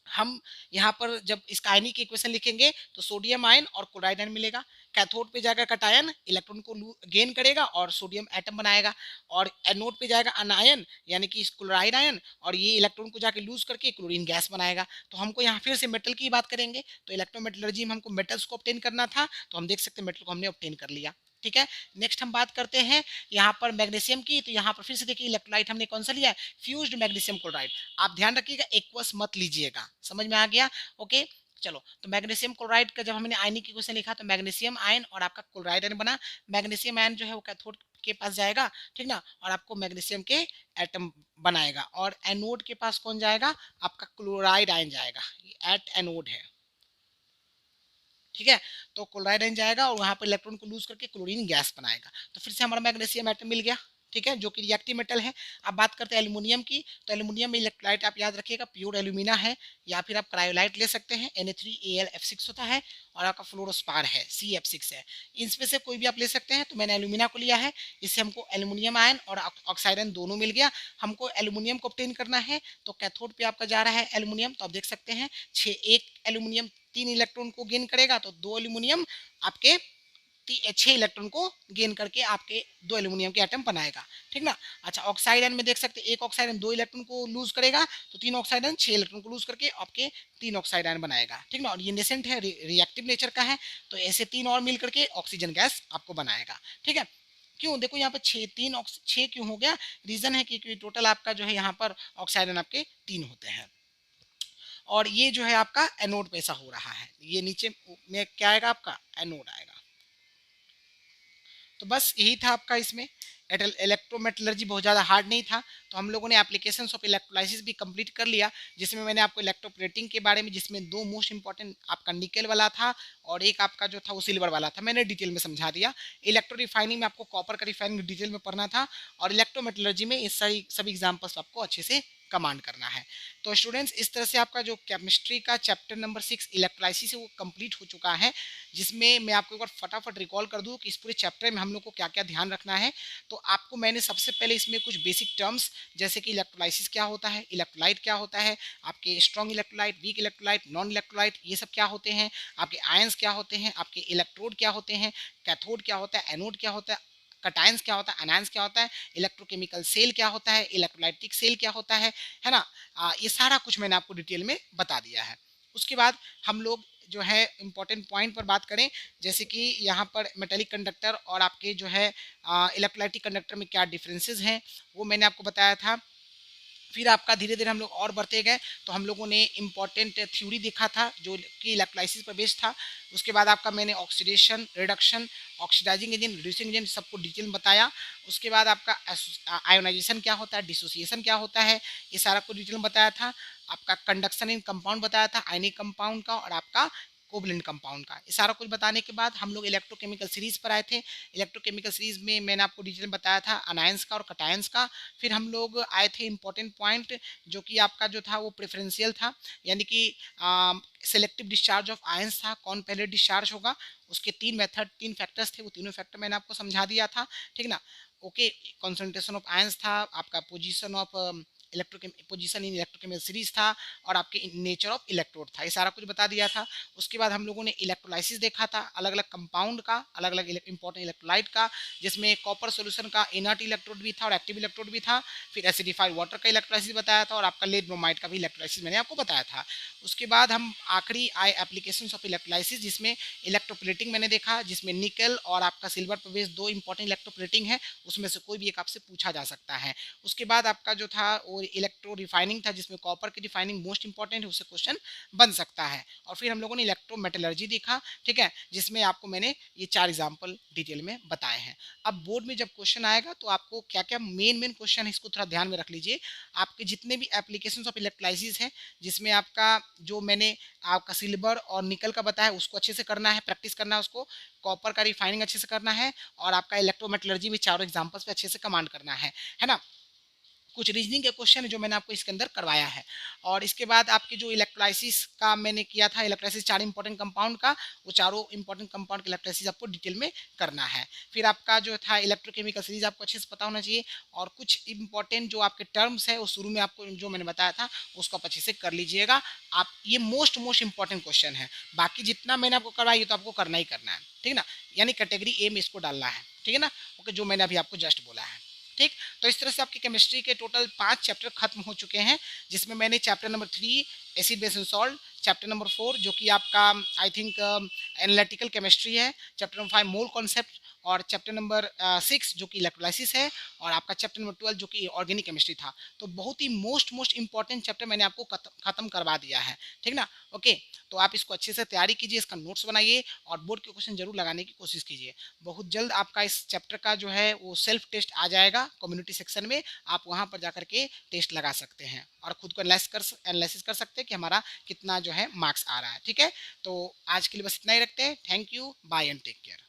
हम यहाँ पर जब इसका आयनिक इक्वेशन लिखेंगे तो सोडियम आयन और क्लोराइड आयन मिलेगा। कैथोड पे जाएगा कटायन, इलेक्ट्रॉन को गेन करेगा और सोडियम एटम बनाएगा। और एनोड पे जाएगा अनायन, यानी कि क्लोराइड आयन, और ये इलेक्ट्रॉन को जाके लूज करके क्लोरीन गैस बनाएगा। तो हमको यहाँ फिर से मेटल की बात करेंगे, तो इलेक्ट्रोमेटलर्जी में हमको मेटल्स को ऑब्टेन करना था, तो हम देख सकते हैं मेटल को हमने ऑब्टेन कर लिया, ठीक है। नेक्स्ट हम बात करते हैं यहाँ पर मैग्नीशियम की। तो यहाँ पर फिर से देखिए इलेक्ट्रोलाइट हमने कौन सा लिया है, फ्यूज्ड मैग्नीशियम क्लोराइड। आप ध्यान रखिएगा एक्वस मत लीजिएगा, समझ में आ गया। ओके चलो, तो मैग्नीशियम क्लोराइड का जब हमने आयनिक इक्वेशन लिखा तो मैग्नीशियम आयन और आपका क्लोराइड आयन बना। मैग्नीशियम आयन जो है वो कैथोड के पास जाएगा, ठीक ना, और आपको मैग्नीशियम के एटम बनाएगा। और एनोड के पास कौन जाएगा, आपका क्लोराइड आयन जाएगा, एट एनोड है, ठीक है। तो क्लोराइड आयन जाएगा और वहां पर इलेक्ट्रॉन को लूज करके क्लोरीन गैस बनाएगा। तो फिर से हमारा मैग्नीशियम एटम मिल गया, ठीक है, जो कि रिएक्टिव मेटल है। अब बात करते हैं एल्यूमिनियम की, तो एल्यूमिनियम में इलेक्ट्रोलाइट आप याद रखिएगा प्योर एल्यूमिना है, या फिर आप क्रायोलाइट ले सकते हैं, Na3Al होता है, और आपका फ्लोरोस्पार है, CF6 है। इनमें से कोई भी आप ले सकते हैं, तो मैंने एल्यूमिना को लिया है। इससे हमको एल्यूमिनियम आयन और ऑक्साइड आयन दोनों मिल गया। हमको एल्यूमिनियम को ऑब्टेन करना है, तो कैथोड पे आपका जा रहा है एल्यूमिनियम, तो आप देख सकते हैं एक एल्यूमिनियम 3 इलेक्ट्रॉन को गेन करेगा, तो 2 एल्यूमिनियम आपके 6 इलेक्ट्रॉन को गेन करके आपके 2 एल्यूमिनियम के एटम बनाएगा, ठीक ना। अच्छा, ऑक्साइड आयन में देख सकते हैं एक ऑक्साइड आयन 2 इलेक्ट्रॉन को लूज करेगा, तो 3 ऑक्साइड आयन 6 इलेक्ट्रॉन को लूज करके आपके 3 ऑक्साइड आयन बनाएगा, ठीक ना। और ये नेसेंट है, रिएक्टिव नेचर का है, तो ऐसे 3 और मिल करके ऑक्सीजन गैस आपको बनाएगा, ठीक है। क्यों, देखो यहाँ पे 6 क्यों हो गया, रीजन है कि टोटल आपका जो है यहाँ पर ऑक्साइड आयन आपके 3 होते हैं। और ये जो है आपका एनोड पे ऐसा हो रहा है, ये नीचे में क्या आएगा, आपका एनोड आएगा। तो बस यही था आपका इसमें। इलेक्ट्रोमेटलर्जी बहुत ज़्यादा हार्ड नहीं था, तो हम लोगों ने एप्लीकेशंस ऑफ इलेक्ट्रोलाइसिस भी कंप्लीट कर लिया, जिसमें मैंने आपको इलेक्ट्रोप्लेटिंग के बारे में, जिसमें 2 मोस्ट इंपॉर्टेंट आपका निकल वाला था और एक आपका जो था वो सिल्वर वाला था, मैंने डिटेल में समझा दिया। इलेक्ट्रो रिफाइनिंग में आपको कॉपर का रिफाइनिंग डिटेल में पढ़ना था, और इलेक्ट्रोमेटलर्जी में इस सभी एग्जाम्पल्स आपको अच्छे से कमांड करना है। तो स्टूडेंट्स, इस तरह से आपका जो केमिस्ट्री का चैप्टर नंबर 6 इलेक्ट्रोलाइसिस है वो कंप्लीट हो चुका है, जिसमें मैं आपको एक बार फटाफट रिकॉल कर दूं कि इस पूरे चैप्टर में हम लोग को क्या क्या ध्यान रखना है। तो आपको मैंने सबसे पहले इसमें कुछ बेसिक टर्म्स, जैसे कि इलेक्ट्रोलाइसिस क्या होता है, इलेक्ट्रोलाइट क्या होता है, आपके strong electrolyte, weak electrolyte, non electrolyte, ये सब क्या होते हैं, आपके आयंस क्या होते हैं, आपके इलेक्ट्रोड क्या होते हैं, कैथोड क्या होता है, एनोड क्या होता है, कटायंस क्या होता है, अनायंस क्या होता है, इलेक्ट्रोकेमिकल सेल क्या होता है, इलेक्ट्रोलाइटिक सेल क्या होता है ना। ये सारा कुछ मैंने आपको डिटेल में बता दिया है। उसके बाद हम लोग जो है इंपॉर्टेंट पॉइंट पर बात करें, जैसे कि यहाँ पर मेटेलिक कंडक्टर और आपके जो है इलेक्ट्रोलाइटिक कंडक्टर में क्या डिफरेंसेस हैं, वो मैंने आपको बताया था। फिर आपका धीरे धीरे हम लोग और बढ़ते गए, तो हम लोगों ने इंपॉर्टेंट थ्योरी देखा था जो कि इलेक्ट्रोलाइसिस पर बेस्ड था। उसके बाद आपका मैंने oxidation, reduction, oxidising agent, reducing agent सबको डिटेल में बताया। उसके बाद आपका आयोनाइजेशन क्या होता है, डिसोसिएशन क्या होता है, ये सारा कुछ डिटेल में बताया था। आपका कंडक्शन इन कंपाउंड बताया था, आयनिक कंपाउंड का और आपका कोवलेंट कंपाउंड का। ये सारा कुछ बताने के बाद हम लोग इलेक्ट्रोकेमिकल सीरीज पर आए थे। इलेक्ट्रोकेमिकल सीरीज में मैंने आपको डिटेल बताया था अनायंस का और कटायंस का। फिर हम लोग आए थे इंपॉर्टेंट पॉइंट, जो कि आपका जो था वो प्रेफरेंशियल था, यानी कि सेलेक्टिव डिस्चार्ज ऑफ आयंस था, कौन पहले डिस्चार्ज होगा। उसके 3 फैक्टर्स थे, वो तीनों फैक्टर मैंने आपको समझा दिया था, ठीक ना। ओके, कॉन्सेंट्रेशन ऑफ आयंस था, आपका position of position in electrochemical series था, और आपके नेचर ऑफ इलेक्ट्रोड था, ये सारा कुछ बता दिया था। उसके बाद हम लोगों ने इलेक्ट्रोलाइसिस देखा था, अलग अलग कंपाउंड का, अलग अलग इंपॉर्टेंट इलेक्ट्रोलाइट का, जिसमें कॉपर सोल्यूशन का इनर्ट इलेक्ट्रोड भी था और एक्टिव इलेक्ट्रोड भी था। फिर एसिडिफाइड वाटर का इलेक्ट्रोलाइसिस बताया था, और आपका लेड ब्रोमाइड का भी इलेक्ट्रोलाइसिस मैंने आपको बताया था। उसके बाद हम आखिरी आए एप्लीकेशंस ऑफ इलेक्ट्रोलाइसिस, जिसमें इलेक्ट्रोप्लेटिंग मैंने देखा, जिसमें निकल और आपका सिल्वर पर बेस्ड 2 इंपॉर्टेंट इलेक्ट्रोप्लेटिंग है, उसमें से कोई भी एक आपसे पूछा जा सकता है। उसके बाद आपका जो था वो इलेक्ट्रो रिफाइनिंग था, जिसमें कॉपर की रिफाइनिंग मोस्ट इंपॉर्टेंट है, उससे क्वेश्चन बन सकता है। और फिर हम लोगों ने इलेक्ट्रो मेटलर्जी देखा, ठीक है, जिसमें आपको मैंने ये 4 एग्जाम्पल डिटेल में बताए हैं। अब बोर्ड में जब क्वेश्चन आएगा तो आपको क्या क्या मेन क्वेश्चन है, इसको थोड़ा ध्यान में रख लीजिए। आपके जितने भी एप्लीकेशन ऑफ इलेक्ट्रोलाइसिस है, जिसमें आपका जो मैंने आपका सिल्वर और निकल का बताया उसको अच्छे से करना है, प्रैक्टिस करना है उसको, कॉपर का रिफाइनिंग अच्छे से करना है, और आपका इलेक्ट्रोमेटलर्जी भी चारों एग्जाम्पल्स पे अच्छे से कमांड करना है ना। कुछ रीजनिंग के क्वेश्चन है जो मैंने आपको इसके अंदर करवाया है। और इसके बाद आपकी जो इलेक्ट्रोलाइसिस का मैंने किया था, इलेक्ट्रोलाइसिस 4 इंपॉर्टेंट कंपाउंड का, वो चारों इंपॉर्टेंट कंपाउंड की इलेक्ट्रोलाइसिस आपको डिटेल में करना है। फिर आपका जो था इलेक्ट्रोकेमिकल सीरीज आपको अच्छे से पता होना चाहिए, और कुछ इंपॉर्टेंट जो आपके टर्म्स है वो शुरू में आपको जो मैंने बताया था उसको आप अच्छे से कर लीजिएगा। आप ये मोस्ट इंपॉर्टेंट क्वेश्चन है, बाकी जितना मैंने आपको करवाया ये तो आपको करना ही करना है, ठीक है ना, यानी कैटेगरी ए में इसको डालना है, ठीक है ना। ओके, जो मैंने अभी आपको जस्ट बोला है, ठीक। तो इस तरह से आपकी केमिस्ट्री के टोटल 5 चैप्टर खत्म हो चुके हैं, जिसमें मैंने chapter number 3 acid base and salt, chapter number 4 जो कि आपका आई थिंक एनालिटिकल केमिस्ट्री है, चैप्टर नंबर 5 मोल कॉन्सेप्ट, और चैप्टर नंबर 6 जो कि इलेक्ट्रोलाइसिस है, और आपका चैप्टर नंबर 12 जो कि ऑर्गेनिक केमिस्ट्री था। तो बहुत ही मोस्ट इंपॉर्टेंट चैप्टर मैंने आपको खत्म करवा दिया है, ठीक ना। ओके, तो आप इसको अच्छे से तैयारी कीजिए, इसका नोट्स बनाइए, और बोर्ड के क्वेश्चन जरूर लगाने की कोशिश कीजिए। बहुत जल्द आपका इस चैप्टर का जो है वो सेल्फ टेस्ट आ जाएगा कम्युनिटी सेक्शन में, आप वहाँ पर जाकर के टेस्ट लगा सकते हैं और खुद को एनालिसिस कर सकते हैं कि हमारा कितना जो है मार्क्स आ रहा है, ठीक है। तो आज के लिए बस इतना ही रखते हैं। Thank you, bye and take care.